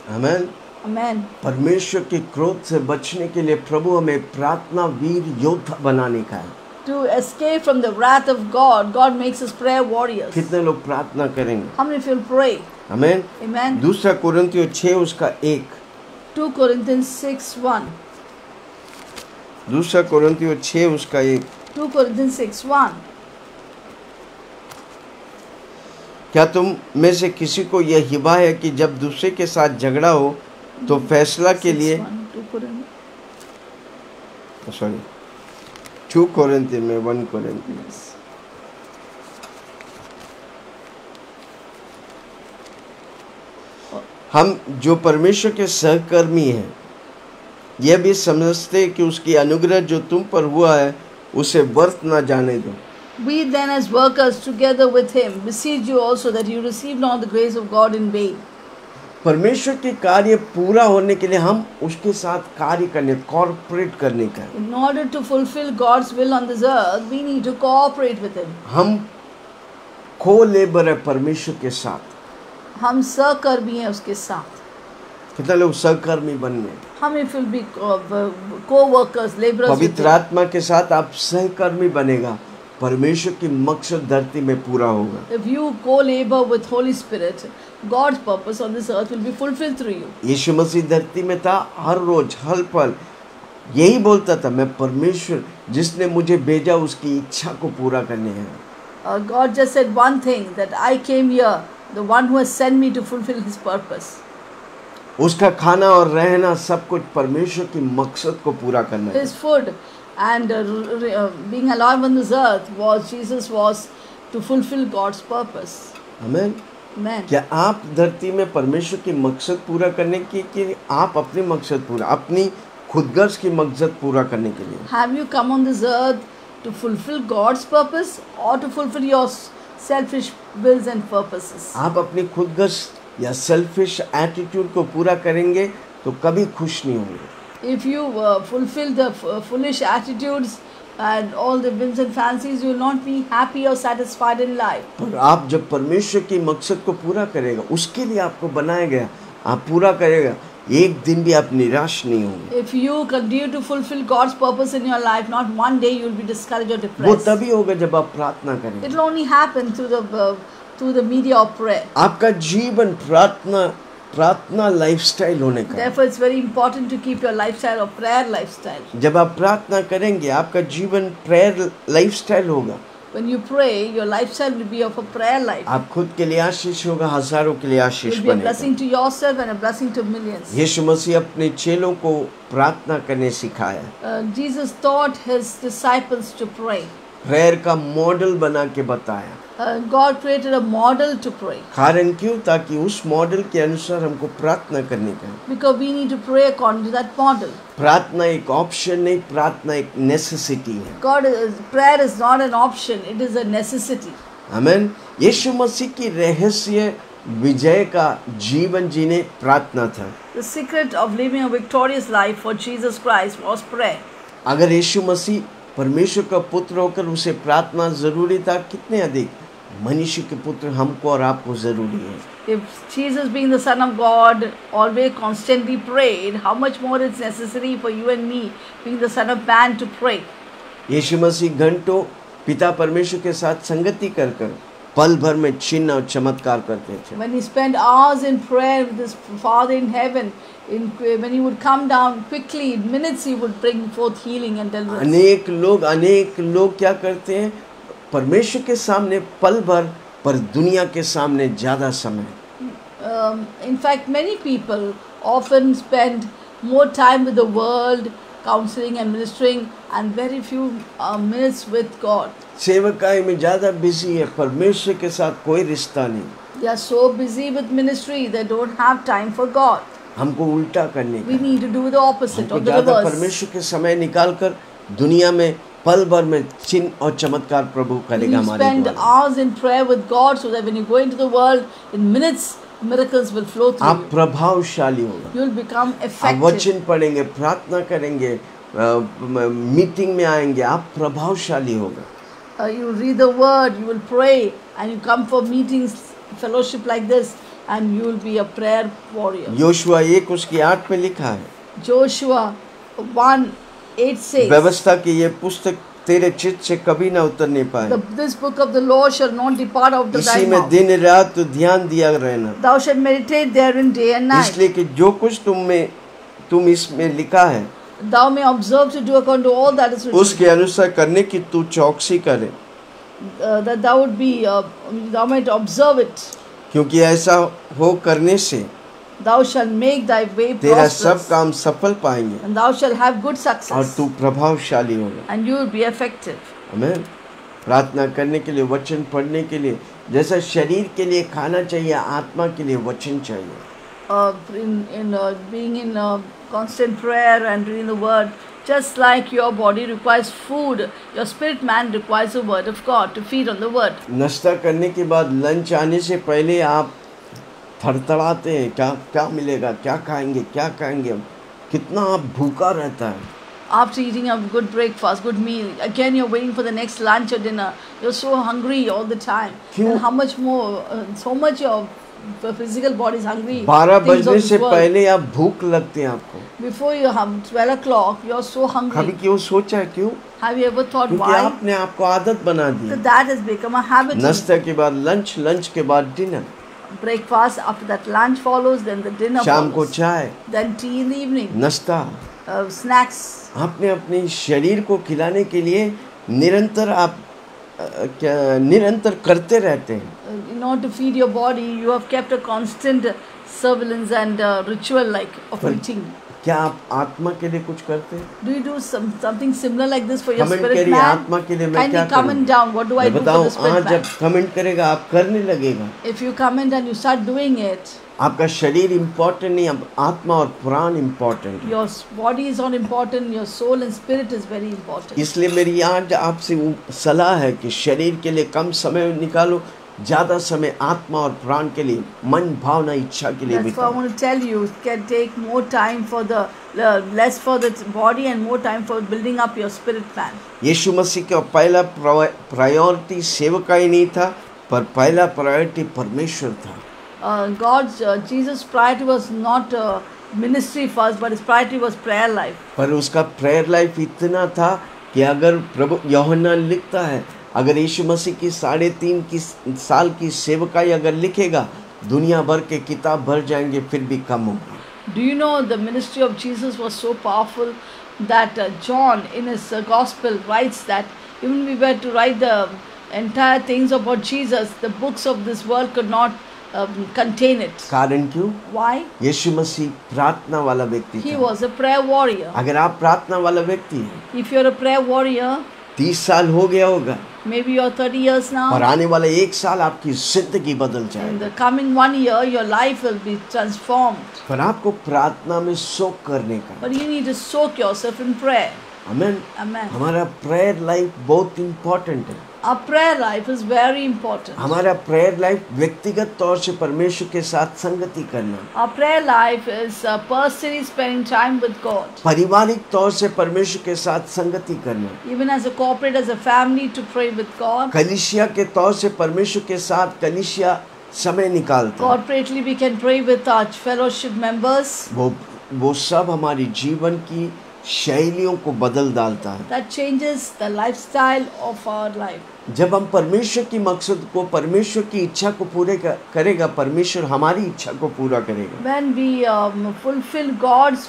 आमीन। Amen. परमेश्वर के क्रोध से बचने के लिए प्रभु हमें प्रार्थना वीर योद्धा बनाने का है। To escape from the wrath of God, God makes us prayer warriors. कितने लोग प्रार्थना करेंगे? How many of you will pray? आमीन। Amen. दूसरा कुरिन्थियों 6 उसका 1। 2 Corinthians 6:1. दूसरा कुरिन्थियों 6 उसका 1। 2 Corinthians 6:1. क्या तुम में से किसी को यह हिबा है कि जब दूसरे के साथ झगड़ा हो तो फैसला के लिए 2 कोरिन्थियों में 1 कोरिन्थियों हम जो परमेश्वर के सहकर्मी हैं यह भी समझते हैं कि उसकी अनुग्रह जो तुम पर हुआ है उसे व्यर्थ न जाने दो। We then as workers together with him beseech you also that you receive not the grace of God in vain. परमेश्वर के कार्य पूरा होने के लिए हम उसके साथ कार्य करने, कॉर्पोरेट करने का। In order to fulfill God's will on this earth, we need to cooperate with him. हम को लेबर है परमेश्वर के साथ। हम सहकर्मी हैं उसके साथ। कितना लोग सहकर्मी बनने? हम if will be co-workers, laborers with पवित्र him. आत्मा के साथ आप सहकर्मी बनेगा, परमेश्वर की मकसद धरती में पूरा होगा। If you co-labor with Holy Spirit, God's purpose on this earth will be fulfilled through you. यीशु मसीह धरती में था, हर रोज हर पल यही बोलता था, मैं परमेश्वर जिसने मुझे भेजा उसकी इच्छा को पूरा करने हैं। God just said one thing, that I came here, the one who has sent me to fulfill his purpose. उसका खाना और रहना सब कुछ परमेश्वर की मकसद को पूरा करना है। His food and being alive on this earth Jesus was to fulfill God's purpose. आमीन। Amen. क्या आप धरती में परमेश्वर की मकसद पूरा करने की कि आप अपनी मकसद पूरा, अपनी खुदगर्ज की मकसद पूरा करने के लिए? Have you come on this earth to fulfill God's purpose or to fulfill your selfish wills and purposes? आप अपनी खुदगर्ज या सेल्फिश एटीट्यूड को पूरा करेंगे तो कभी खुश नहीं होंगे। If you fulfill the foolish attitudes and all the whims and fancies, you will not be happy or satisfied in life. पर आप जब परमेश्वर की मकसद को पूरा करेगा, उसके लिए आपको बनाया गया, आप पूरा करेगा, एक दिन भी आप निराश नहीं होंगे। If you continue to fulfill God's purpose in your life, not one day you will be discouraged or वो depressed. तभी होगा जब आप प्रार्थना करेंगे। It will only happen through the media of prayer. आपका जीवन प्रार्थना लाइफस्टाइल होने का है। Therefore, it's very important to keep your lifestyle of prayer lifestyle. जब आप प्रार्थना करेंगे, आपका जीवन प्रेयर लाइफस्टाइल होगा। When you pray, your lifestyle will be of a prayer life. आप खुद के लिए आशीष होगा, हजारों के लिए It Ashish will be a बनेगा। blessing to yourself and a blessing to millions. यीशु मसीह अपने चेलों को प्रार्थना करने सिखाया, Jesus taught his disciples to pray. Prayer का मॉडल बना के बताया। God created a model to pray कारण क्यों? ताकि उस मॉडल के अनुसार हमको प्रार्थना करने का है। because we need to pray according to that model. प्रार्थना एक ऑप्शन नहीं, प्रार्थना एक नेसेसिटी है। Prayer is not an option; it is a necessity. आमीन। यीशु मसीह की रहस्य विजय का जीवन जीने प्रार्थना था। The secret of living a victorious life for Jesus Christ was prayer. अगर यीशु मसीह परमेश्वर का पुत्र होकर उसे प्रार्थना जरूरी था, कितने अधिक मनुष्य के पुत्र हमको और आपको जरूरी है। If Jesus, being the Son of God, always constantly prayed, how much more it's necessary for you and me, being the Son of Man, to pray. यीशु मसीह घंटों पिता परमेश्वर के साथ संगति कर पल भर में चिन्ह और चमत्कार करते थे। When he spent hours in prayer with his Father in heaven, when he would come down quickly, in minutes he would bring forth healing and deliverance. अनेक लोग क्या करते हैं? परमेश्वर के सामने पल भर, पर दुनिया के सामने ज्यादा समय। In fact, many people often spend more time with the world, counseling and ministering, and very few minutes with God. सेवकाई में ज्यादा बिजी है, परमेश्वर के साथ कोई रिश्ता नहीं। They are so busy with ministry, they don't have time for God. हमको उल्टा करने We का, need to do the opposite हमको of the ज्यादा reverse. परमेश्वर के समय निकालकर दुनिया में पल भर में चिन्ह और चमत्कार प्रभु करेगा You हमारे spend द्वारा। hours in prayer with God, so that when you go into the world, in minutes miracles will flow through आप you. प्रभावशाली होगा। You will become आप effective. वचन पढ़ेंगे, प्रार्थना करेंगे, मीटिंग में आएंगे, आप प्रभावशाली होगा। You read the word, you will pray, and you come for meetings, fellowship like this, and you will be a prayer warrior. योशुआ 1 उसकी 8 में लिखा है, Joshua 1:8 says, व्यवस्था की ये पुस्तक तेरे चित्त से कभी ना उतरने पाए, This book of the law shall not depart out of thy इसी में mouth. दिन रात तो ध्यान दिया रहना, Thou shalt meditate therein day and night. इसलिए कि जो कुछ तुम इसमें लिखा है Thou may observe to do according to all that is written. उसके अनुसार करने की तू चौकसी करे, That thou would be, thou might observe it. क्योंकि ऐसा हो करने से Thou shalt make thy way तेरा सब prosperous, काम सफल पाएंगे and thou shalt have good और success, तू प्रभावशाली होगा। and you will be effective. हमें प्रार्थना करने के लिए, वचन पढ़ने के लिए, जैसा शरीर के लिए खाना चाहिए, आत्मा के लिए वचन चाहिए। Being in constant prayer and reading the word, just like your body requires food, your spirit man requires the word of God to feed on the word. नाश्ता करने के बाद लंच आने से पहले आप थरथराते हैं, क्या मिलेगा, क्या खाएंगे, कितना आप भूखा रहता है। After eating a good breakfast, good meal, again you're waiting for the next lunch or dinner. You're so hungry all the time. क्यों? And how much more, so much your physical body is hungry. 12 things of बजने this से world. पहले आप भूख लगते हैं आपको। Before you have 12 o'clock, you're so कभी hungry. क्यों सोचा है क्यों? Have you ever thought क्योंकि why? आपने आपको आदत बना दी। So that has become a habit. in you. नाश्ता के बाद लंच, लंच के बाद dinner, Breakfast, after that lunch follows, then the dinner शाम को follows. चाय, Then tea in the evening, नाश्ता। snacks. आपने अपने शरीर को खिलाने के लिए निरंतर आप निरंतर करते रहते हैं। In order to feed your body, you have kept a constant surveillance and ritual like of पर eating. क्या आप आत्मा के लिए कुछ करते हैं? Do you do something similar like this for your comment spirit करिए, man? आत्मा के लिए मैं Kindly क्या comment करूं? down. What do I मैं do for बताऊं, the spirit man? जब कमेंट करेगा आप करने लगेगा। If you comment and you start doing it, आपका शरीर इम्पोर्टेंट नहीं, अब आत्मा और प्राण इम्पोर्टेंट है। your body is not important, your soul and spirit is very important. इसलिए मेरी आज आपसे सलाह है कि शरीर के लिए कम समय निकालो, ज्यादा समय आत्मा और प्राण के लिए, मन भावना इच्छा के लिए That's why I बिताओ। want to tell you, it can take more time for the less for the body and more time for building up your spirit man. यीशु मसीह का पहला प्रायोरिटी सेवकाई नहीं था, पर पहला प्रायोरिटी परमेश्वर था। Jesus' priority was not ministry first, but his priority was prayer life. पर उसका प्रेयर लाइफ इतना था कि अगर प्रभु यूहन्ना लिखता है, अगर यीशु मसीह की 3.5 साल की सेवकाई अगर लिखेगा, दुनिया भर के किताब भर जाएंगे, फिर भी कम होगी। Do you know the ministry of Jesus was so powerful that John in his gospel writes that even if we were to write the entire things about Jesus, the books of this world could not contain it. कारण क्यों? Why? यीशु मसीह प्रार्थना वाला व्यक्ति He था। was a prayer warrior. अगर आप प्रार्थना वाला व्यक्ति हैं, If you're a prayer warrior, 30 साल हो गया होगा, maybe you're 30 years और now. आने वाला 1 साल आपकी जिंदगी बदल In जाएगी। the coming 1 year, your life will be transformed. पर आपको प्रार्थना में सोख करने का, But you need to soak yourself in prayer. आमीन। Amen. हमारा प्रेयर लाइफ बहुत इम्पोर्टेंट है। Our prayer life is very important. हमारा प्रेयर लाइफ व्यक्तिगत तौर से परमेश्वर के साथ संगति करना, Our prayer life is personally spending time with God. पारिवारिक तौर से परमेश्वर के साथ संगति करना, Even as a corporate, as a family, to pray with God. कलीसिया के तौर से परमेश्वर के साथ कलीसिया समय निकालता है। Corporately, we can pray with our fellowship members. वो सब हमारी जीवन की शैलियों को बदल डालता है। That changes the lifestyle of our life. जब हम परमेश्वर की मकसद को, परमेश्वर की इच्छा को पूरे करेगा, परमेश्वर हमारी इच्छा को पूरा करेगा। When we fulfill God's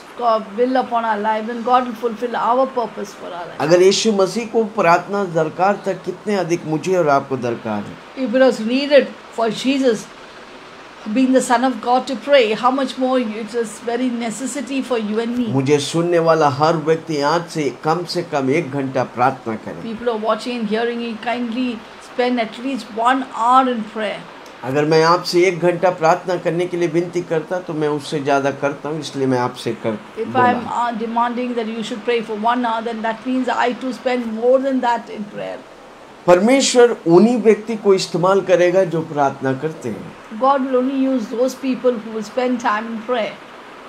will upon our life, then God will fulfill our purpose for our life. अगर यीशु मसीह को प्रार्थना दरकार था, कितने अधिक मुझे और आपको दरकार है। If it was needed for Jesus, being the Son of God, to pray, how much more it is very necessity for you and me. मुझे सुनने वाला हर व्यक्ति आज से कम 1 घंटा प्रार्थना करे। People are watching and hearing you, kindly spend at least 1 hour in prayer. अगर मैं आपसे 1 घंटा प्रार्थना करने के लिए विनती करता, तो मैं उससे ज़्यादा करता हूँ, इसलिए मैं आपसे If I'm demanding that you should pray for 1 hour, then that means I too spend more than that in prayer. परमेश्वर उन्हीं व्यक्ति को इस्तेमाल करेगा जो प्रार्थना करते हैं। God will only use those people who will spend time in prayer.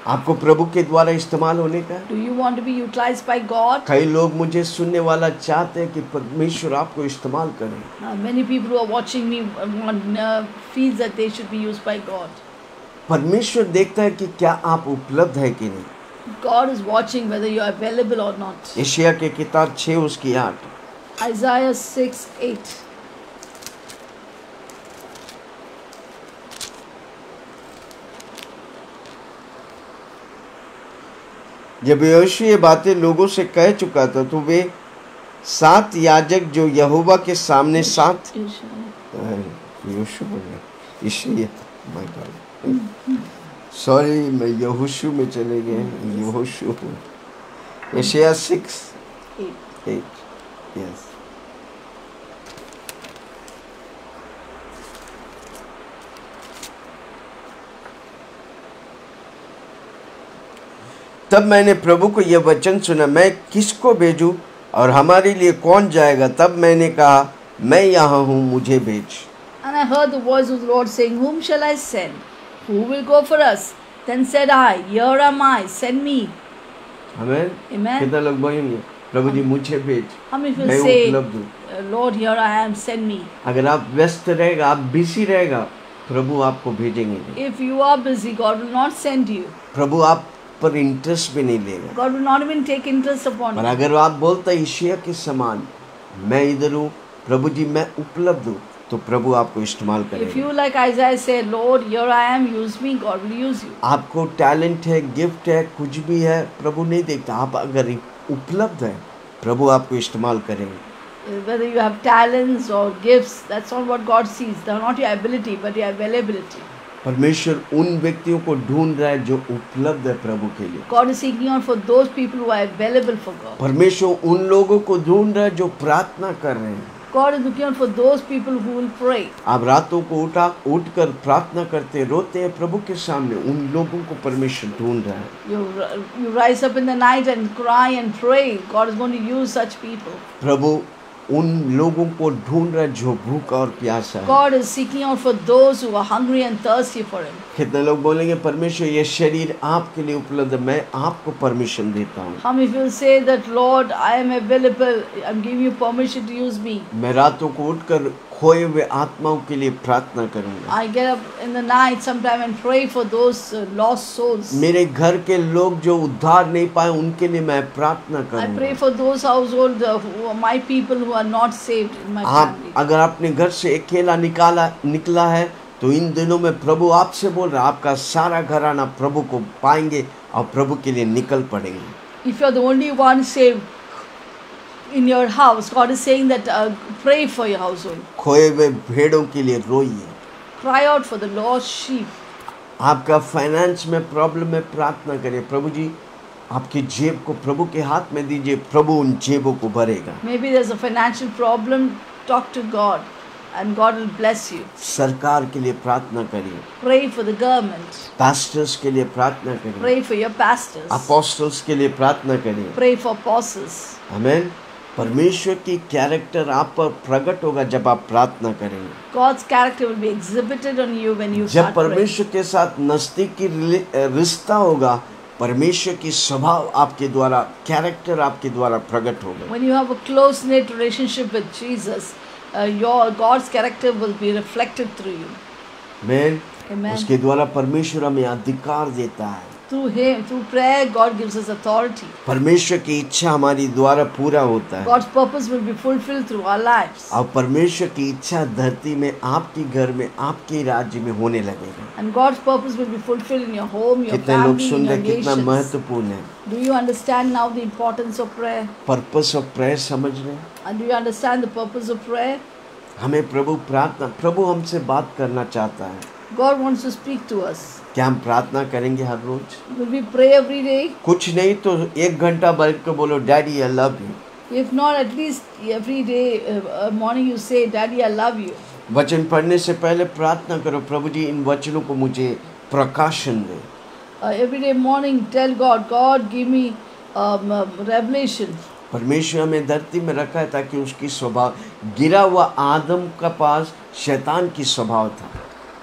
आपको प्रभु के द्वारा इस्तेमाल होने का। Do you want to be utilized by God? कई लोग मुझे सुनने वाला चाहते हैं कि परमेश्वर आपको इस्तेमाल करे। Many people who are watching me feels that they should be used by God. परमेश्वर देखता है कि क्या आप उपलब्ध है कि नहीं। God is watching whether you are available or not. यशायाह की किताब 6 उसकी 8। Isaiah 6:8. जब यहोशू ये बातें लोगों से कह चुका था, तो वे 7 याजक जो यहोवा के सामने 7 यहोशू बोल रहा, यशायाह, माय गॉड, सॉरी, मैं यहोशू में चले गए। यहोशू, यशायाह 6:8, यस। तब मैंने प्रभु को यह वचन सुना, मैं किसको भेजूं और हमारे लिए कौन जाएगा? तब मैंने कहा, मैं यहाँ हूँ, मुझे भेज। And I heard the voice of the Lord saying, Whom shall I send? Who will go for us? Then said I, Here am I, send me. आमीन। Amen. कितना लोग बोलेंगे, प्रभु जी मुझे भेज, How many मैं will say, उपलब्ध हूँ। Lord, here I am, send me. अगर आप व्यस्त रहेगा, आप बिजी रहेगा, प्रभु आपको भेजेंगे नहीं। If you are busy, God will not send you. प्रभु आप पर इंटरेस्ट भी नहीं लेगा। God will not even take interest upon पर you. अगर आप बोलते यशायाह के समान, मैं इधर हूँ, प्रभु जी मैं उपलब्ध हूँ, तो प्रभु आपको इस्तेमाल If करेगा। you, like Isaiah, say, Lord, here I am, use me, God will use you. आपको टैलेंट है, गिफ्ट है, कुछ भी है, प्रभु नहीं देखता। आप अगर उपलब्ध है, प्रभु आपको इस्तेमाल करेंगे। Whether you have talents or gifts, that's not what God sees. They're not your ability, but your availability. परमेश्वर उन व्यक्तियों को ढूंढ रहा है जो उपलब्ध है प्रभु के लिए। God is seeking out for those people who are available for God. परमेश्वर उन लोगों को ढूंढ रहा है जो प्रार्थना कर रहे हैं। God is looking out for those people who will pray. आप रातों को उठकर प्रार्थना करते रोते हैं प्रभु के सामने, उन लोगों को परमेश्वर ढूंढ रहा है। You rise up in the night and cry and pray. God is going to use such people. प्रभु उन लोगों को ढूंढ रहा है जो भूखा और प्यासा है। God is seeking out for those who are hungry and thirsty for Him. कितने लोग बोलेंगे परमेश्वर ये शरीर आपके लिए उपलब्ध है, मैं आपको परमिशन देता हूँ। How many will say that, Lord, I am available, I'm giving you permission to use me. मैं रातों को उठकर खोए हुए आत्माओं के लिए प्रार्थना करूंगा। I get up in the night sometime and pray for those lost souls. मेरे घर के लोग जो उद्धार नहीं पाए उनके लिए मैं प्रार्थना I pray करूंगा। for those household who are my people who are not saved in my आप family. अगर अपने घर से अकेला निकला है तो इन दिनों में प्रभु आपसे बोल रहा है, आपका सारा घराना प्रभु को पाएंगे और प्रभु के लिए निकल पड़ेंगे। If you are the only one saved in your house, God is saying that pray for your household. खोए हुए भेड़ों के लिए रोइए। Cry out for the lost sheep. आपका फाइनेंस में प्रॉब्लम है, प्रार्थना करिए, प्रभु जी आपकी जेब को प्रभु के हाथ में दीजिए, प्रभु उन जेबों को भरेगा। Maybe there's a financial problem, talk to God and God will bless you. सरकार के लिए प्रार्थना करिए, Pray for the government. Pastors के लिए प्रार्थना करिए, Pray for your pastors. Apostles के लिए प्रार्थना करिए। Pray for apostles. आमीन। परमेश्वर की कैरेक्टर आप पर प्रकट होगा जब आप प्रार्थना करेंगे। God's character will be exhibited on you when you जब start praying. परमेश्वर के साथ नजदीकी रिश्ता होगा, परमेश्वर की स्वभाव आपके द्वारा, कैरेक्टर आपके द्वारा प्रकट होगा। When you have a close-knit relationship with Jesus, your God's character will be reflected through you. आमीन। Amen. उसके द्वारा परमेश्वर हमें अधिकार देता है। Through Him, through prayer, God gives us authority. परमेश्वर की इच्छा हमारी द्वारा पूरा होता है God's purpose will be fulfilled through our lives. और परमेश्वर की इच्छा धरती में, आपके घर में, आपके राज्य में होने लगेगा। And God's purpose will be fulfilled in your home, your कितने लोग family, in सुन your रहे, कितना nations. महत्वपूर्ण है। Do you understand now the importance of prayer? Purpose of prayer समझ रहे हैं? And do you understand the purpose of prayer? हमें प्रभु हमसे बात करना चाहता है। God wants to speak to us. क्या हम प्रार्थना करेंगे हर रोज? Will we pray every day? कुछ नहीं तो 1 घंटा बैठ के बोलो, daddy I love you. If not, at least every day morning you say, Daddy, I love you. वचन पढ़ने से पहले प्रार्थना करो, प्रभु जी इन वचनों को मुझे प्रकाशन दे। Every day morning tell God, God give me revelation. परमेश्वर हमें धरती में रखा है ताकि उसकी स्वभाव, गिरा हुआ आदम का पास शैतान की स्वभाव था।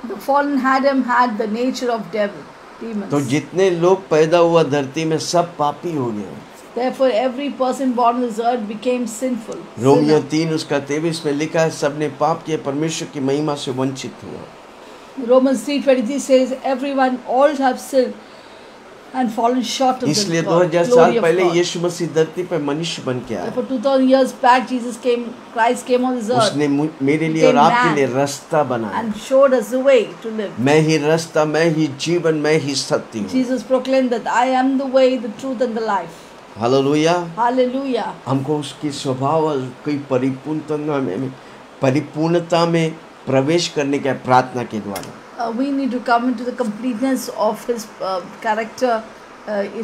The fallen Adam had the nature of devil, demons. तो जितने लोग पैदा हुआ धरती में सब पापी हो गए। Therefore, every person born on this earth became sinful. Romeo sinner. 3:23 में लिखा है, सबने पाप किया, परमेश्वर की महिमा से वंचित हुआ। Romans 3:23 says, everyone, all have sinned and fallen short of इसलिए the 2000 glory साल of पहले God. यीशु मसीह धरती पर मनुष्य बन के आया। Therefore, 2000 years back, Christ came on this earth उसने मेरे लिए और became आपके man लिए रास्ता बनाया। and showed us the way to live. मैं ही रास्ता, मैं ही जीवन, मैं ही सत्य हूँ। Jesus proclaimed that I am the way, the truth and the life. Hallelujah. Hallelujah. हमको उसकी स्वभाव की परिपूर्णता में प्रवेश करने का प्रार्थना के द्वारा। We need to come into the completeness of His character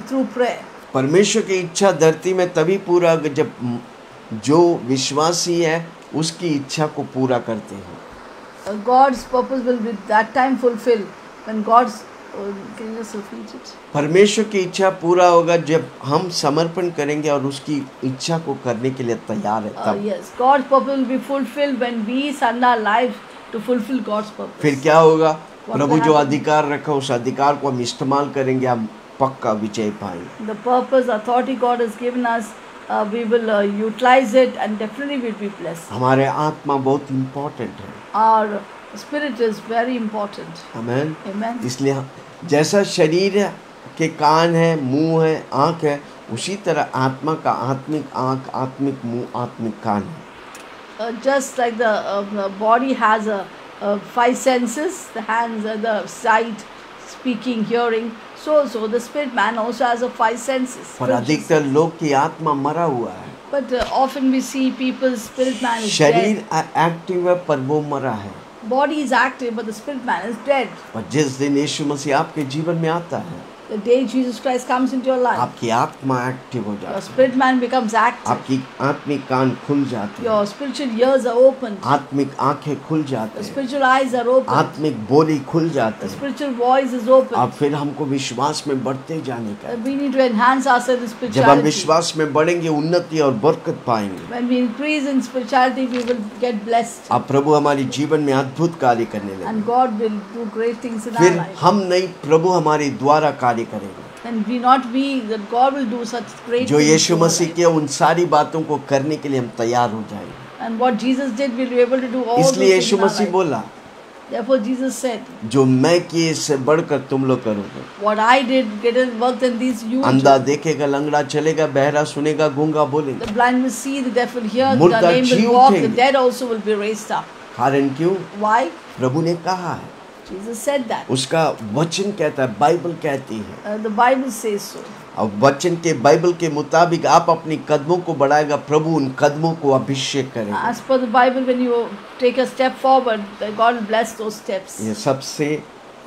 through prayer. परमेश्वर की इच्छा धरती में तभी पूरा जब जो विश्वासी है उसकी इच्छा को पूरा करते हैं। God's purpose will be that time fulfilled when God's can you just repeat it? परमेश्वर की इच्छा पूरा होगा जब हम समर्पण करेंगे और उसकी इच्छा को करने के लिए तैयार है तब। Yes, God's purpose will be fulfilled when we surrender our life to fulfill God's purpose. फिर क्या होगा? What प्रभु will जो happen? अधिकार रखा उस अधिकार को हम इस्तेमाल करेंगे, हम पक्का विजय पाएंगे। The purpose, authority God has given us, we will utilize it and definitely will be blessed. हमारे आत्मा बहुत इम्पोर्टेंट है। Our spirit is very important. आमीन। Amen. इसलिए जैसा शरीर के कान है, मुंह है, आँख है, उसी तरह आत्मा का आत्मिक आँख, आत्मिक मुंह, आत्मिक कान है। Just like the body has five senses, the hands, the sight, speaking, hearing, so the spirit man also has a five senses. पर अधिकतर लोग की आत्मा मरा हुआ है। But often we see people's spirit man is शरीर dead. एक्टिव है पर वो मरा है। Body is active, but the spirit man is dead. और जिस दिन यीशु मसीह आपके जीवन में आता है, The day Jesus Christ comes into your life, आपकी आत्मा एक्टिव हो your जाती है, spirit man becomes active. आपकी आत्मिक कान खुल जाते हैं, Your spiritual ears are opened. आत्मिक आंखें खुल जाते The हैं, spiritual eyes are opened. आत्मिक बोली खुल जाती The है। spiritual voice is open. अब फिर हमको विश्वास में बढ़ते जाने का, We need to enhance ourselves in जब हम spirituality. विश्वास में बढ़ेंगे उन्नति और बरकत पाएंगे। When we increase in spirituality, we will get blessed. अब प्रभु हमारे जीवन में अद्भुत कार्य करने लगे, And God will do great things in our फिर life. हम नहीं, प्रभु हमारे द्वारा कार्य करेंगे। And we not we, that God will do such great जो things Yeshu in our Masih life. के उन सारी बातों को करने के लिए हम तैयार हो जाएंगे। And what Jesus did, we'll be able to do all those इसलिए things Yeshu in our Masih life. बोला, Therefore Jesus said, जो मैं किए इससे बढ़कर तुम लोग करोगे। what I did, greater work than these you will अंधा do. देखेगा, लंगड़ा चलेगा, बहरा सुनेगा, गूंगा बोलेगा। The blind will see, the deaf will hear, the मुर्दा lame ji will walk, the उठेंगे। dead also will be raised up. कारण क्यों? Why? प्रभु ने कहा है, Jesus said that. उसका वचन कहता है, बाइबल कहती है। The Bible says so. अब वचन के, बाइबल के मुताबिक आप अपनी कदमों को बढ़ाएगा, प्रभु उन कदमों को अभिषेक करेगा। As per the Bible, when you take a step forward, God will bless those steps. ये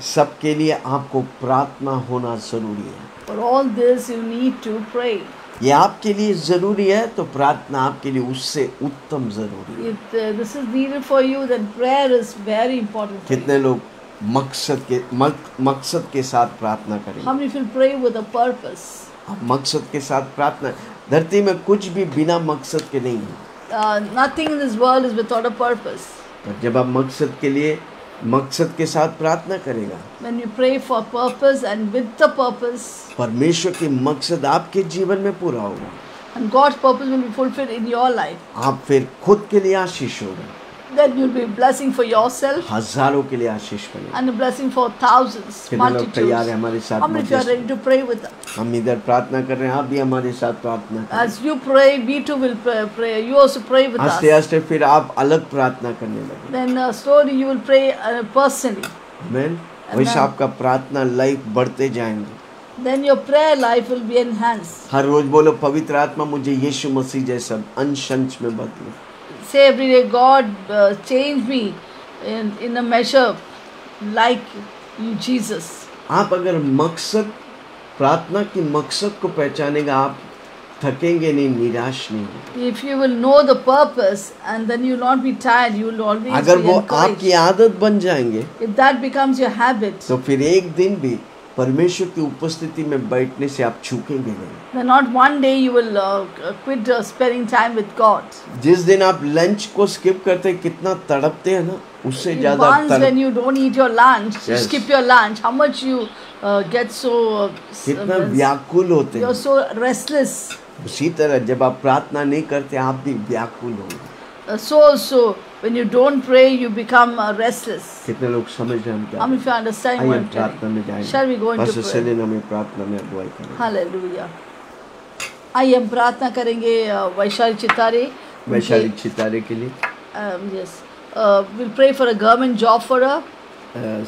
सबके लिए आपको प्रार्थना होना जरूरी है। For all this, you need to pray. ये आपके लिए जरूरी है तो प्रार्थना आपके लिए उससे उत्तम जरूरी है। If this is needed for you, then prayer is very important for you. कितने लोग मकसद के साथ प्रार्थना करेंगे? How many will pray with a purpose? अब मकसद के साथ प्रार्थना, धरती में कुछ भी बिना मकसद के नहीं है। Nothing in this world is without a purpose. पर जब आप मकसद के साथ प्रार्थना करेगा, When you pray for purpose and with the purpose, परमेश्वर के मकसद आपके जीवन में पूरा होगा। and God's purpose will be fulfilled in your life, आप फिर खुद के लिए आशीष होगा, then you'll be a blessing for yourself हजारों के लिए आशीष बनेगा। and a blessing for thousands, कितने लोग तैयार है multitudes. हमारे साथ How many of you are मध्यस्थ? ready to pray with us? हम इधर प्रार्थना कर रहे हैं, आप भी हमारे साथ प्रार्थना करें। As you pray, we too will pray. You also pray with आस्ते us. आस्ते फिर आप अलग प्रार्थना करने लगे। Then slowly you will pray personally. आमीन। वैसे आपका प्रार्थना लाइफ बढ़ते जाएंगे। Then your prayer life will be enhanced. हर रोज बोलो, पवित्र आत्मा मुझे यीशु मसीह जैसा अंश अंश में बदलो। Say every day, God, change me in a measure like you, Jesus. आप अगर प्रार्थना की मकसद को पहचानेगा, आप थकेंगे नहीं, निराश नहीं होंगे। If you will know the purpose, and then you will not be tired, you will always अगर be वो encouraged. आपकी आदत बन जाएंगे If that becomes your habit, तो फिर एक दिन भी परमेश्वर की उपस्थिति में बैठने से आप चूकेंगे नहीं। then not one day you will quit spending time with God. जिस दिन आप लंच को स्किप करते हैं, कितना तड़पते हैं ना, उससे ज्यादा Once when you don't eat your lunch, you Yes. skip your lunch, how much you get so कितना व्याकुल होते you're हैं। so restless. उसी तरह जब आप प्रार्थना नहीं करते, आप भी व्याकुल होंगे। So when you don't pray, you become restless. कितने लोग समझ रहे हैं हम क्या? How many of you understand आइए what हम I'm प्रार्थना telling? में जाएंगे। Shall we go into बस prayer? सेलिन हमें प्रार्थना में अगुवाई करें। Hallelujah. आइए हम प्रार्थना करेंगे वैशाली चितारे। वैशाली चितारे के लिए Yes. We'll pray for a government job for her.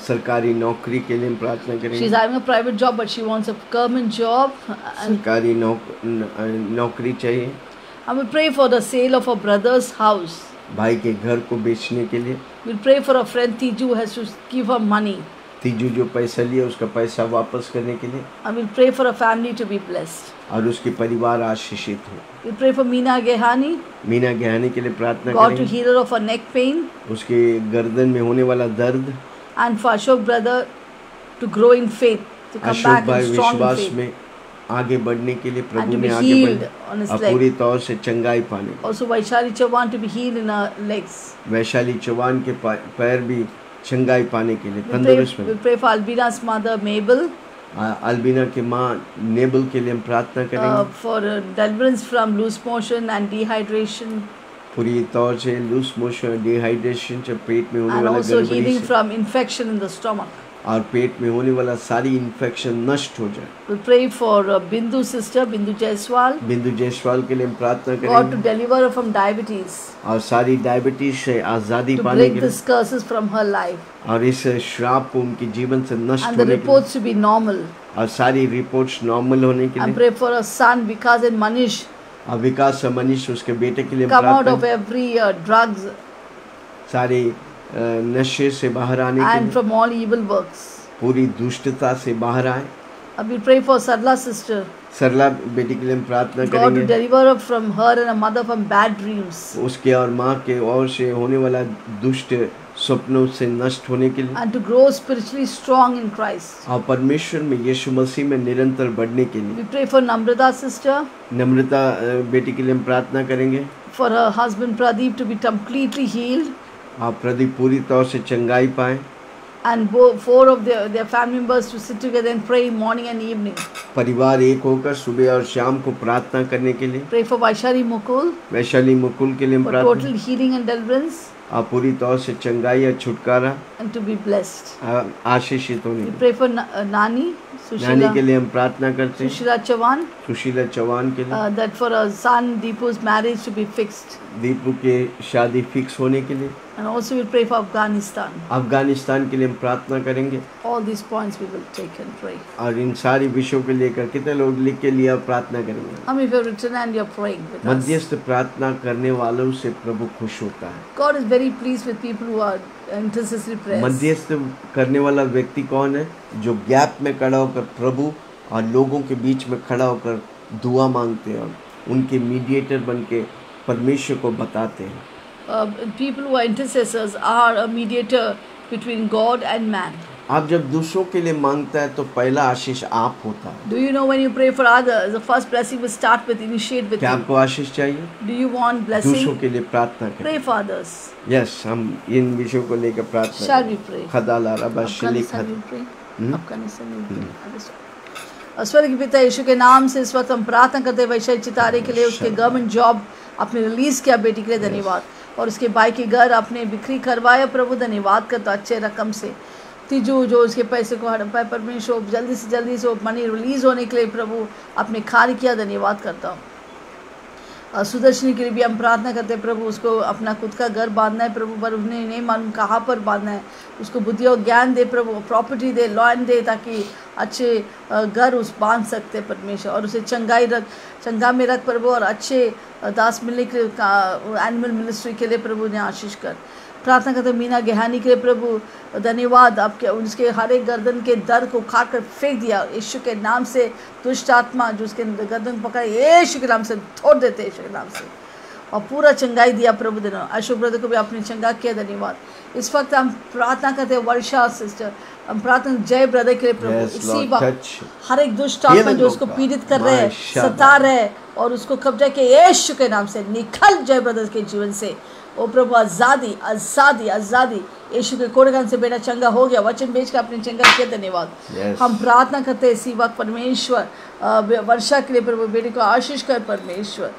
सरकारी नौकरी के लिए हम प्रार्थना She's करेंगे। having a private job, but she wants a government job. And सरकारी नौकरी चाहिए। I will pray for the sale of her brother's house. भाई के घर को बेचने के लिए। We'll pray for a friend Tiju who has to give her money. Teeju जो पैसा लिया उसका पैसा वापस करने के लिए, I will pray for a family to be blessed. और उसके परिवार आशीषित हो। We'll pray for Meena Gehani, Meena गहने के लिए प्रार्थना God to करेंगे। heal her of her neck pain, उसके गर्दन में होने वाला दर्द, and for Ashok brother to grow in faith, to come Ashok back भाई and strong in विश्वास faith, में आगे बढ़ने के लिए and प्रभु to ने be आगे healed बढ़ on his और पूरी leg. तौर से चंगाई पाने। Also Vaishali Chavan to be healed in her legs. Vaishali Chauhan के पैर भी चंगाई पाने के लिए, We तंदुरुस्त pray, में। we pray for Albina's mother Mabel, Albina के माँ नेबल के लिए हम प्रार्थना करेंगे। for deliverance from loose motion and dehydration, पूरी तौर से लूज मोशन, डिहाइड्रेशन से पेट में होने and वाला also गड़बड़ी healing से from infection in the stomach. और पेट में होने वाला सारी इन्फेक्शन नष्ट हो जाए। We pray for Bindu sister, Bindu Jaiswal, बिंदु जायसवाल के लिए हम प्रार्थना God to करेंगे deliver her from diabetes, और सारी डायबिटीज से आज़ादी to पाने break के लिए these curses from her life, और इस श्राप को उनके जीवन से नष्ट and the होने के लिए reports to be normal. और सारी रिपोर्ट्स नॉर्मल होने के And लिए। pray for her son Vikas and Manish, और विकास और मनीष उसके बेटे के लिए हम come out प्रार्थना of every drugs सारे नशे से बाहर आने के and लिए, from all evil works. पूरी दुष्टता से बाहर आए We pray for Sarla sister. सरला बेटी के लिए हम प्रार्थना God to करेंगे, deliver her from her and her mother from bad dreams. उसके और माँ के ओर से होने वाला दुष्ट स्वप्नों से नष्ट होने के लिए, And to grow spiritually strong in Christ. और परमेश्वर में यीशु मसीह में निरंतर बढ़ने के लिए। We pray for Namrata sister. नम्रता बेटी के लिए हम प्रार्थना करेंगे, For her husband Pradeep to be completely healed. आप प्रदीप पूरी तौर से चंगाई पाएं, And four of their family members to sit together and pray morning and evening. परिवार एक होकर सुबह और शाम को प्रार्थना करने के लिए। Pray for Vaishali Mukul Vaishali Mukul के लिए हम for प्रार्थना, total healing and deliverance आप पूरी तौर से चंगाई और छुटकारा, and to be blessed. आशीषित होने We के pray for Nani लिए। नानी के Sushila, लिए हम प्रार्थना करते हैं, Sushila Chavan, सुशीला चौहान के लिए, that for her son Deepu's marriage to be fixed. Deepu के शादी फिक्स होने के लिए। And also we pray for Afghanistan. Afghanistan के लिए हम प्रार्थना करेंगे, All these points we will take and pray. और इन सारी विषयों को लेकर कितने लोग लिख के लिए आप प्रार्थना करेंगे। How many of you have written and you're praying with us? मध्यस्थ प्रार्थना करने वालों से प्रभु खुश होता है। God is very pleased with people who are intercessory prayers. मध्यस्थ करने वाला व्यक्ति कौन है? जो गैप में खड़ा होकर प्रभु और लोगों के बीच में खड़ा होकर दुआ मांगते हैं और उनके मीडिएटर बन के परमेश्वर को बताते हैं। People who are intercessors are a mediator between God and man. आप जब दूसरों के लिए मांगता है तो पहला आशीष आप होता है। Do you know when you pray for others, the first blessing will start with, initiate with क्या you. आपको आशीष चाहिए? Do you want दूसरों blessing? के लिए प्रार्थना करें। Pray for others. यस, हम इन विषयों को लेकर प्रार्थना Shall करें। we pray? खदाला rava शिलिक Afghanistan will pray. Hmm? Afghanistan will pray. स्वर्ग के पिता यीशु के नाम से इस वक्त हम प्रार्थना करते हैं वैशाली चितारे के लिए, उसके गवर्नमेंट जॉब आपने रिलीज किया बेटी के लिए, धन्यवाद। और उसके भाई के घर आपने बिक्री करवाया प्रभु, धन्यवाद करता अच्छे रकम से। तीजू जो उसके पैसे को हड़प पाए परमेश्वर, जल्दी से वो मनी रिलीज होने के लिए प्रभु आपने कार्य किया, धन्यवाद करता हूँ। सुदर्शनी के लिए भी हम प्रार्थना करते हैं प्रभु, उसको अपना खुद का घर बांधना है प्रभु, पर उन्हें नहीं मालूम कहाँ पर बांधना है। उसको बुद्धि और ज्ञान दे प्रभु, प्रॉपर्टी दे, लॉन दे, ताकि अच्छे घर उस बांध सकते परमेश्वर। और उसे चंगा में रख प्रभु, और अच्छे दास मिलने के एनिमल मिनिस्ट्री के लिए प्रभु ने आशीष कर। प्रार्थना करते मीना गेहानी के लिए प्रभु, धन्यवाद आपके, उसके हर एक गर्दन के दर्द को उखाड़ कर फेंक दिया यीशु के नाम से। दुष्ट आत्मा जो उसके गर्दन पकड़े यीशु के नाम से छोड़ देते यीशु के नाम से, और पूरा चंगाई दिया प्रभु। दिन अशोक ब्रदर को भी आपने चंगा किया, धन्यवाद। इस वक्त हम प्रार्थना करते हैं वर्षा सिस्टर, हम प्रार्थना जय ब्रदर के लिए प्रभु, इसी वक्त हर एक दुष्ट आत्मा जो उसको पीड़ित कर रहे हैं, सता रहे, और उसको कब्जा के यीशु के नाम से निकल जय ब्रदर के जीवन से। ओ प्रभु आज़ादी आज़ादी आज़ादी, यीशु के कोड़े से बेटा चंगा हो गया, वचन बेच के आपने चंगा किया, धन्यवाद। हम प्रार्थना करते हैं इसी वक्त परमेश्वर वर्षा के लिए प्रभु, बेटे को आशीष कर परमेश्वर,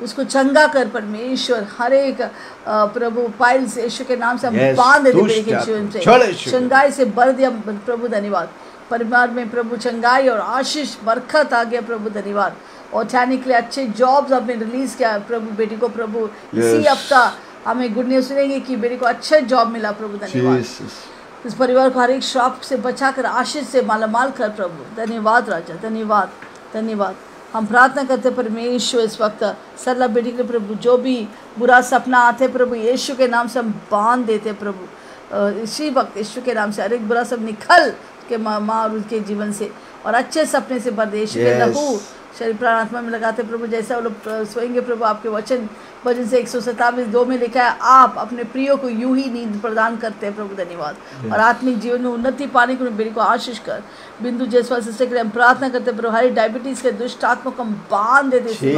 उसको चंगा कर परमेश्वर। हर एक प्रभु पाइल्स यीशु के नाम से हम बांध देते बेटे के जीवन से, चंगाई से भर दिया प्रभु, धन्यवाद। परिवार में प्रभु चंगाई और आशीष बरकत आ गया प्रभु, धन्यवाद। और ठहरने के लिए अच्छे जॉब्स आपने रिलीज किया प्रभु बेटी को प्रभु। इसी हफ्ता हमें गुड न्यूज़ सुनेंगे कि बेटी को अच्छा जॉब मिला प्रभु, धन्यवाद। इस परिवार को हर एक श्राप से बचाकर आशीष से मालामाल कर प्रभु, धन्यवाद राजा, धन्यवाद धन्यवाद। हम प्रार्थना करते परमेश्वर इस वक्त सरला बेटी के प्रभु, जो भी बुरा सपना आते प्रभु यीशु के नाम से हम बांध देते प्रभु, इसी वक्त यीशु के नाम से हर एक बुरा सब निकल के माँ और उसके जीवन से, और अच्छे सपने से भर दे यीशु के लहू शरीर प्राण आत्मा में लगाते प्रभु। जैसा वो लोग सोएंगे प्रभु, आपके वचन से 127:2 में लिखा है, आप अपने प्रियो को यूं ही नींद प्रदान करते हैं प्रभु, धन्यवाद। और आत्मिक जीवन में उन्नति पाने के लिए बेटी को आशीष कर। बिंदु जयसवाल सिस्टर के लिए हम प्रार्थना करते हैं प्रभु, हरी डायबिटीज़ के दुष्ट आत्मा को हम बांध देते,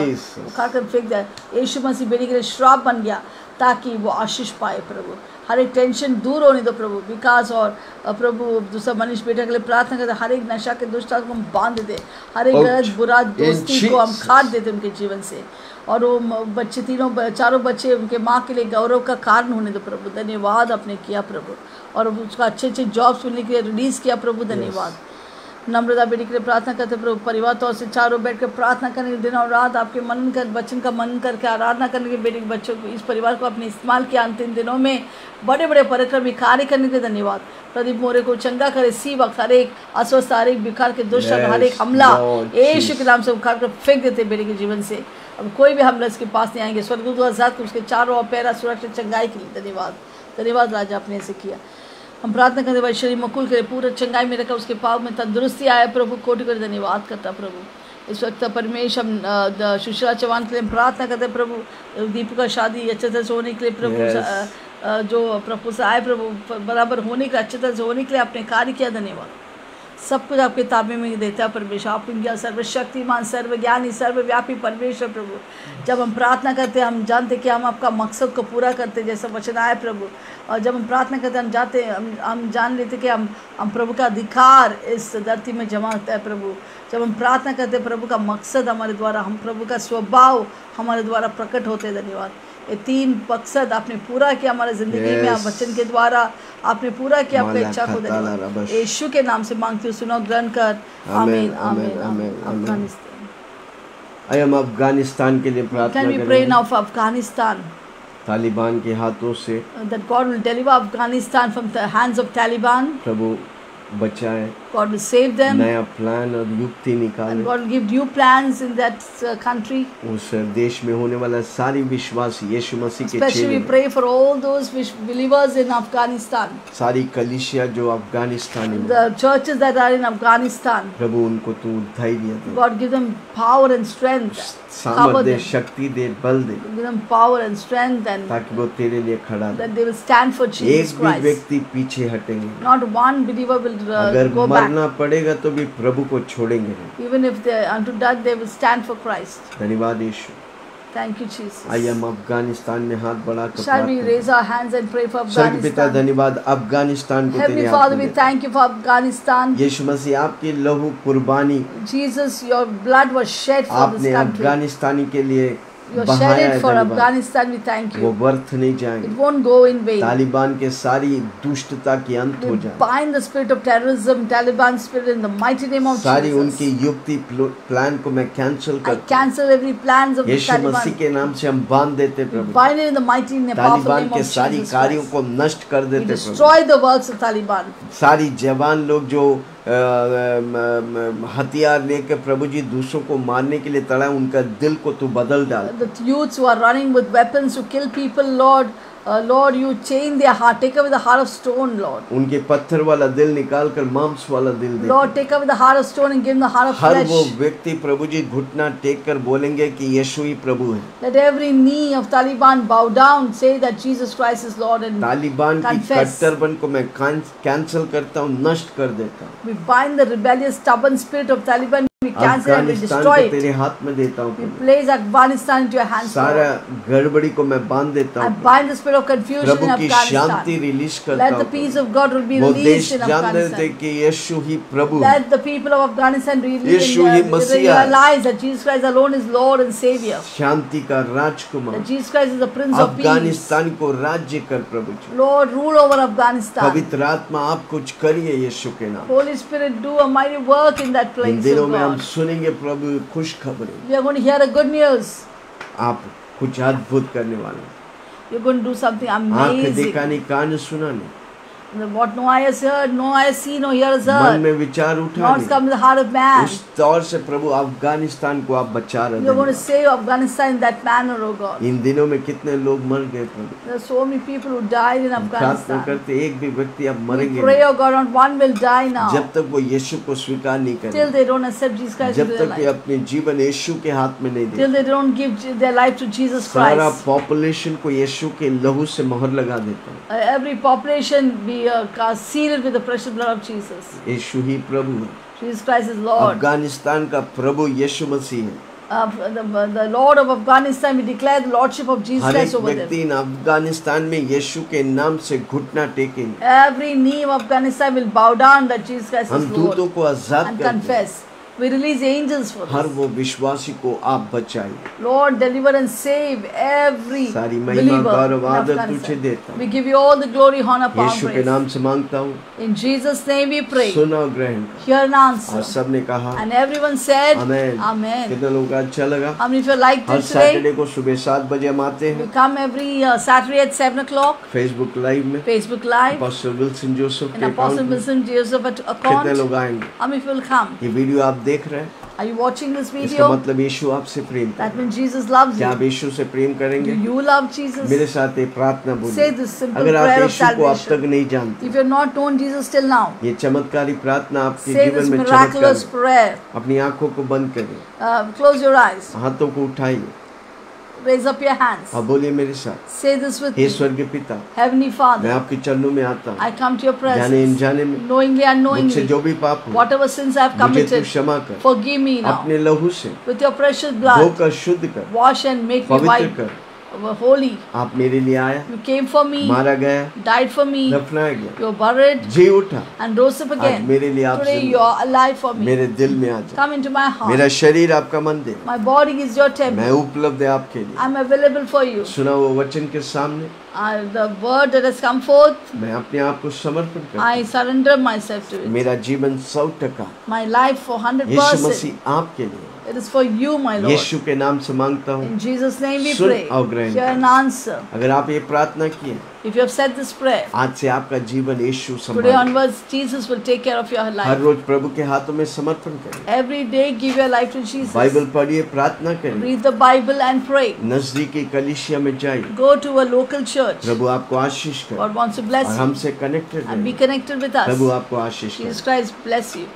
उखाड़ कर फेंक जाए। यीशु मसीह बेटी के लिए श्राप बन गया ताकि वो आशीष पाए प्रभु। हर एक टेंशन दूर होने दो प्रभु। विकास और प्रभु दूसरा मनीष बेटा के लिए प्रार्थना करते, हर एक नशा के दुष्ट आत्मा को हम बांध देते, हर एक गलत बुरा दोस्ती को हम काट देते उनके जीवन से। और वो बच्चे चारों बच्चे उनके माँ के लिए गौरव का कारण होने दो प्रभु, धन्यवाद आपने किया प्रभु। और उसका अच्छे जॉब्स मिलने के लिए रिलीज़ किया प्रभु, धन्यवाद। नम्रता बेटी के लिए प्रार्थना करते प्रभु, परिवार तौर से चारों बैठ कर प्रार्थना करने के दिन और रात आपके मनन कर वचन का मनन करके आराधना करने के बेटी के बच्चों को, इस परिवार को अपने इस्तेमाल किया अंतिम दिनों में बड़े बड़े पराक्रमी कार्य करने के लिए धन्यवाद। प्रदीप मोरे को चंगा करे इसी वक्त, हर एक अस्वस्थ, हर एक बुखार के दुष्ट, हर एक हमला यीशु के नाम से उखाड़ कर फेंक देते बेटी के जीवन से। अब कोई भी हमला इसके पास नहीं आएंगे। स्वर्गदूत आजाद को उसके चारों और पैरा सुरक्षित चंगाई के लिए धन्यवाद, धन्यवाद राजा आपने ऐसे किया। हम प्रार्थना करते भाई शरीर मकुल करे, पूरा चंगाई में रखा, उसके पाँव में तंदुरुस्ती आए प्रभु, कोटि कोटि धन्यवाद करता प्रभु। इस वक्त परमेश्वर हम सुशीला चौहान के लिए प्रार्थना करते प्रभु, दीपू का शादी अच्छे तरह से होने के लिए प्रभु, जो प्रभु से आए प्रभु बराबर होने के अच्छे तरह से होने के लिए आपने कार्य किया, धन्यवाद। सब कुछ आपके ताबे में देता है परमेश्वर, आप इनका सर्वशक्तिमान सर्वज्ञानी सर्वव्यापी परमेश्वर प्रभु। जब हम प्रार्थना करते हैं हम जानते कि हम आपका मकसद को पूरा करते जैसा वचन आए प्रभु, और जब हम प्रार्थना करते हैं हम जाते हम जान लेते कि हम प्रभु का अधिकार इस धरती में जमा होता है प्रभु। जब हम प्रार्थना करते हैं प्रभु का मकसद हमारे द्वारा, हम प्रभु का स्वभाव हमारे द्वारा प्रकट होते हैं, धन्यवाद। ये 3 मकसद आपने पूरा किया हमारे ज़िंदगी में, आप वचन के द्वारा आपने पूरा किया, आपकी इच्छा को धन्यवाद। यीशु के नाम से मांगती हूँ, सुनो ग्रहण कर, आमीन आमीन आमीन। अफगानिस्तान, आइए हम अफगानिस्तान के लिए प्रार्थना करें। Can we pray now for Afghanistan? Taliban के हाथों से That God will deliver Afghanistan from the hands of Taliban. प्रभु बचाए, God will save them. नया प्लान और युक्ति निकाले, And God will give new plans in that country. उस देश में होने वाला सारी विश्वासी यीशु मसीह के Especially we चेले, pray for all those believers in Afghanistan, सारी कलीसिया जो अफगानिस्तान में, the churches that are in Afghanistan. प्रभु उनको तू धैर्य दे, God give them power and strength, cover सामर्थ दे, them, शक्ति दे, बल दे, give them power and strength, and ताकि वो तेरे लिए खड़ा रहे। that they will stand for Jesus एक भी Christ. व्यक्ति पीछे हटेंगे, Not one believer will अगर go back. मरना पड़ेगा तो भी प्रभु को छोड़ेंगे नहीं। Even if they unto death, they will stand for Christ. धन्यवाद यीशु। Thank you, Jesus. आइए हम अफगानिस्तान में हाथ बढ़ाकर Shall we प्रार्थना raise our hands and pray for स्वर्ग पिता Afghanistan? धन्यवाद अफगानिस्तान को Heavenly तेरे हाथ Father, में we देते हैं। thank you for Afghanistan. यीशु मसीह आपकी लहू कुर्बानी Jesus, your blood was shed for this आपने country. अफगानिस्तानी के लिए You shed बहाया it है, for धन्यवाद। Afghanistan. We thank वो you. व्यर्थ नहीं It जाएंगे। won't go in vain. Taliban के सारी दुष्टता की अंत हो We जाए, bind the spirit of terrorism, Taliban spirit in the mighty name of सारी Jesus. उनकी युक्ति प्लान को मैं कैंसिल I करता हूँ। cancel every plans of the Yeshu Masih Taliban. के नाम से हम बांध देते We Prabhu, bind it in the mighty and powerful Taliban name के of सारी Jesus कार्यों Christ. को नष्ट कर We देते प्रभु। destroy the works of Taliban. सारी जवान लोग जो हथियार लेकर प्रभु जी दूसरों को मारने के लिए तड़ा, उनका दिल को तू बदल डाल। The youths who are running with weapons to kill people, Lord, Lord, you change their heart. Take away the heart of stone, Lord. उनके पत्थर वाला दिल निकाल कर मांस वाला दिल दे। Lord, take away the heart of stone and give them the heart of हर वो flesh. व्यक्ति प्रभु जी घुटना टेक कर बोलेंगे कि यीशु ही प्रभु है। Let every knee of Taliban bow down, say that Jesus Christ is Lord, and Taliban की confess. कट्टरपन को मैं कैंसिल करता हूँ, नष्ट कर देता हूँ। We bind the rebellious, stubborn spirit of Taliban. We cancel and we Afghanistan destroy को तेरे it. हाथ में देता हूँ We Prabhu. place Afghanistan into your hands, सारा Lord. गड़बड़ी को मैं बांध देता I हूँ bind the spirit of confusion in प्रभु की शांति Afghanistan. रिलीज करता Let the हूँ peace Prabhu. of God will be वो released देश in जान देते Afghanistan. कि यीशु ही प्रभु है। Let the people of Afghanistan really यीशु ही मसीहा है। realize that Jesus Christ alone is Lord and Savior. शांति का राजकुमार That Jesus Christ is the Prince of Peace. Afghanistan को राज्य कर प्रभु जी। Lord, rule over Afghanistan. पवित्र आत्मा आप कुछ करिए यीशु के नाम। Holy Spirit, do a mighty work in that in place, दिनों of में हम God. सुनेंगे प्रभु खुश खबरें, We are going to hear a good news. आप कुछ अद्भुत करने वाले हैं। You're going to do something आंख amazing. देखा नहीं, कान सुना नहीं, What no eye has heard, no eye has seen, no ear has मन heard. में विचार उठा Not नहीं, come to the heart of man. उस दौर से प्रभु अफगानिस्तान को आप बचा रहे You're going to हैं। save Afghanistan in that manner, oh God. इन दिनों में कितने लोग मर गए प्रभु, There are so many people who died in हम प्रार्थना Afghanistan. करते एक भी व्यक्ति अब We मरेंगे pray, नहीं, oh God, not one will die now. जब तक वो यीशु को स्वीकार नहीं Till करें, they don't accept Jesus Christ जब into their तक ये life. अपने जीवन यीशु के हाथ में नहीं Till they. they don't give their life to Jesus सारा Christ. पॉपुलेशन को यीशु के लहू से मोहर लगा देता हूँ। Every population be sealed with the precious blood of Jesus. यीशु ही प्रभु है। Jesus Christ is Lord. Afghanistan का प्रभु यीशु मसीह है। The Lord of Afghanistan, we declare the Lordship of Jesus हर एक Christ over them. व्यक्ति इन अफगानिस्तान में यीशु के नाम से घुटना टेकेंगे। Every knee of Afghanistan will bow down that Jesus Christ हम is दूतों Lord को आजाद and करते हैं। confess. We release angels for her this. वो विश्वासी को आप बचाइए। Lord, deliver and save every सारी महिमा believer गौरव in आदर तुझे Afghanistan. देता We हूँ। give you all the glory, honor, power, यीशु के praise. नाम से मांगता हूँ, In Jesus' name we pray. सुना और ग्रहण कर। Hear an और answer. सबने कहा And everyone said, amen. Amen. कितने लोगों का अच्छा लगा? How many of you liked her it today? Saturday को सुबह 7 बजे हम आते We हैं come every Saturday at 7 o'clock. Facebook live में। Facebook Live. Apostle Wilson Joseph And के Apostle अकाउंट में Wilson Joseph at कितने account. लोग आएंगे? How many of you will come? ये वीडियो आप देख रहे हैं, Are you watching this इसका video? मतलब यीशु आपसे प्रेम That करता है। means Jesus loves क्या you. आप यीशु से प्रेम Do करेंगे? you love Jesus? मेरे साथ ये प्रार्थना Say बोलिए। this simple अगर आप prayer of यीशु को अब salvation. तक नहीं जानते, If you have not known Jesus till now, ये चमत्कारी प्रार्थना आपके say जीवन this में चमत्कार miraculous है। prayer. अपनी आंखों को बंद करें, Close your eyes. हाथों को उठाइए, Raise up your hands. अब बोलिए मेरे साथ, Say this with hey me. स्वर्गीय पिता, Heavenly मैं Father, आपके चरणों में आता हूँ, I come to your जाने presence. अनजाने में Knowingly and मुझसे unknowingly, जो भी पाप हुआ whatever sins I have मुझे तू committed, क्षमा कर, forgive me now. अपने लहू से With your precious blood, धोकर शुद्ध कर, wash and make me पवित्र white, कर। holy. आप मेरे लिए आया, You came for me, मारा गया, died for me, दफनाया गया, you were buried जी उठा, and rose up आज again. मेरे लिए आप Today you जिंदा, are alive for me. मेरे दिल में आ जा। Come into my मेरा heart. शरीर आपका मंदिर, My body is your मैं temple. उपलब्ध है आपके लिए। I'm available for you. सुना वो वचन के सामने The word that has come forth, मैं अपने आप को समर्पण करता I surrender myself to हूँ। it. मेरा जीवन 100% My life for यीशु 100%. मसीह आपके लिए, It is for you, my Lord. यीशु के नाम से मांगता हूँ। In Jesus' name we soon pray. और ग्रहण Hear कर। an answer. अगर आप ये प्रार्थना किए, If you have said this prayer, आज से आपका जीवन यीशु today संभाले। onwards, Jesus will take care of your her life. रोज प्रभु के हाथों में समर्पण करें, Every day, give your life to Jesus. Bible पढ़िए, प्रार्थना करें, Read the Bible and pray. नजदीकी कलीसिया में जाइए, Go to a local church. प्रभु आपको आशीष करे God wants to और bless you हमसे कनेक्टेड and be रहिए। connected with Prabhu us. आपको आशीष Jesus करे। Christ bless you.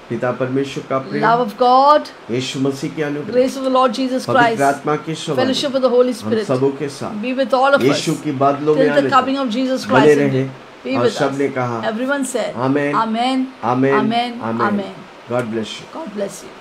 पिता परमेश्वर का Love प्रेम, of God, यीशु मसीह की अनुग्रह, grace of the Lord Jesus पवित्र Christ, आत्मा की fellowship समाधान of the Holy हम Spirit सबों के साथ be with all of us यीशु की बादलों में till आने the coming of Jesus बने Christ. रहे। Be और with सबने us. कहा Everyone said, amen, Amen, amen, Amen, amen. Amen. God bless you. God bless you.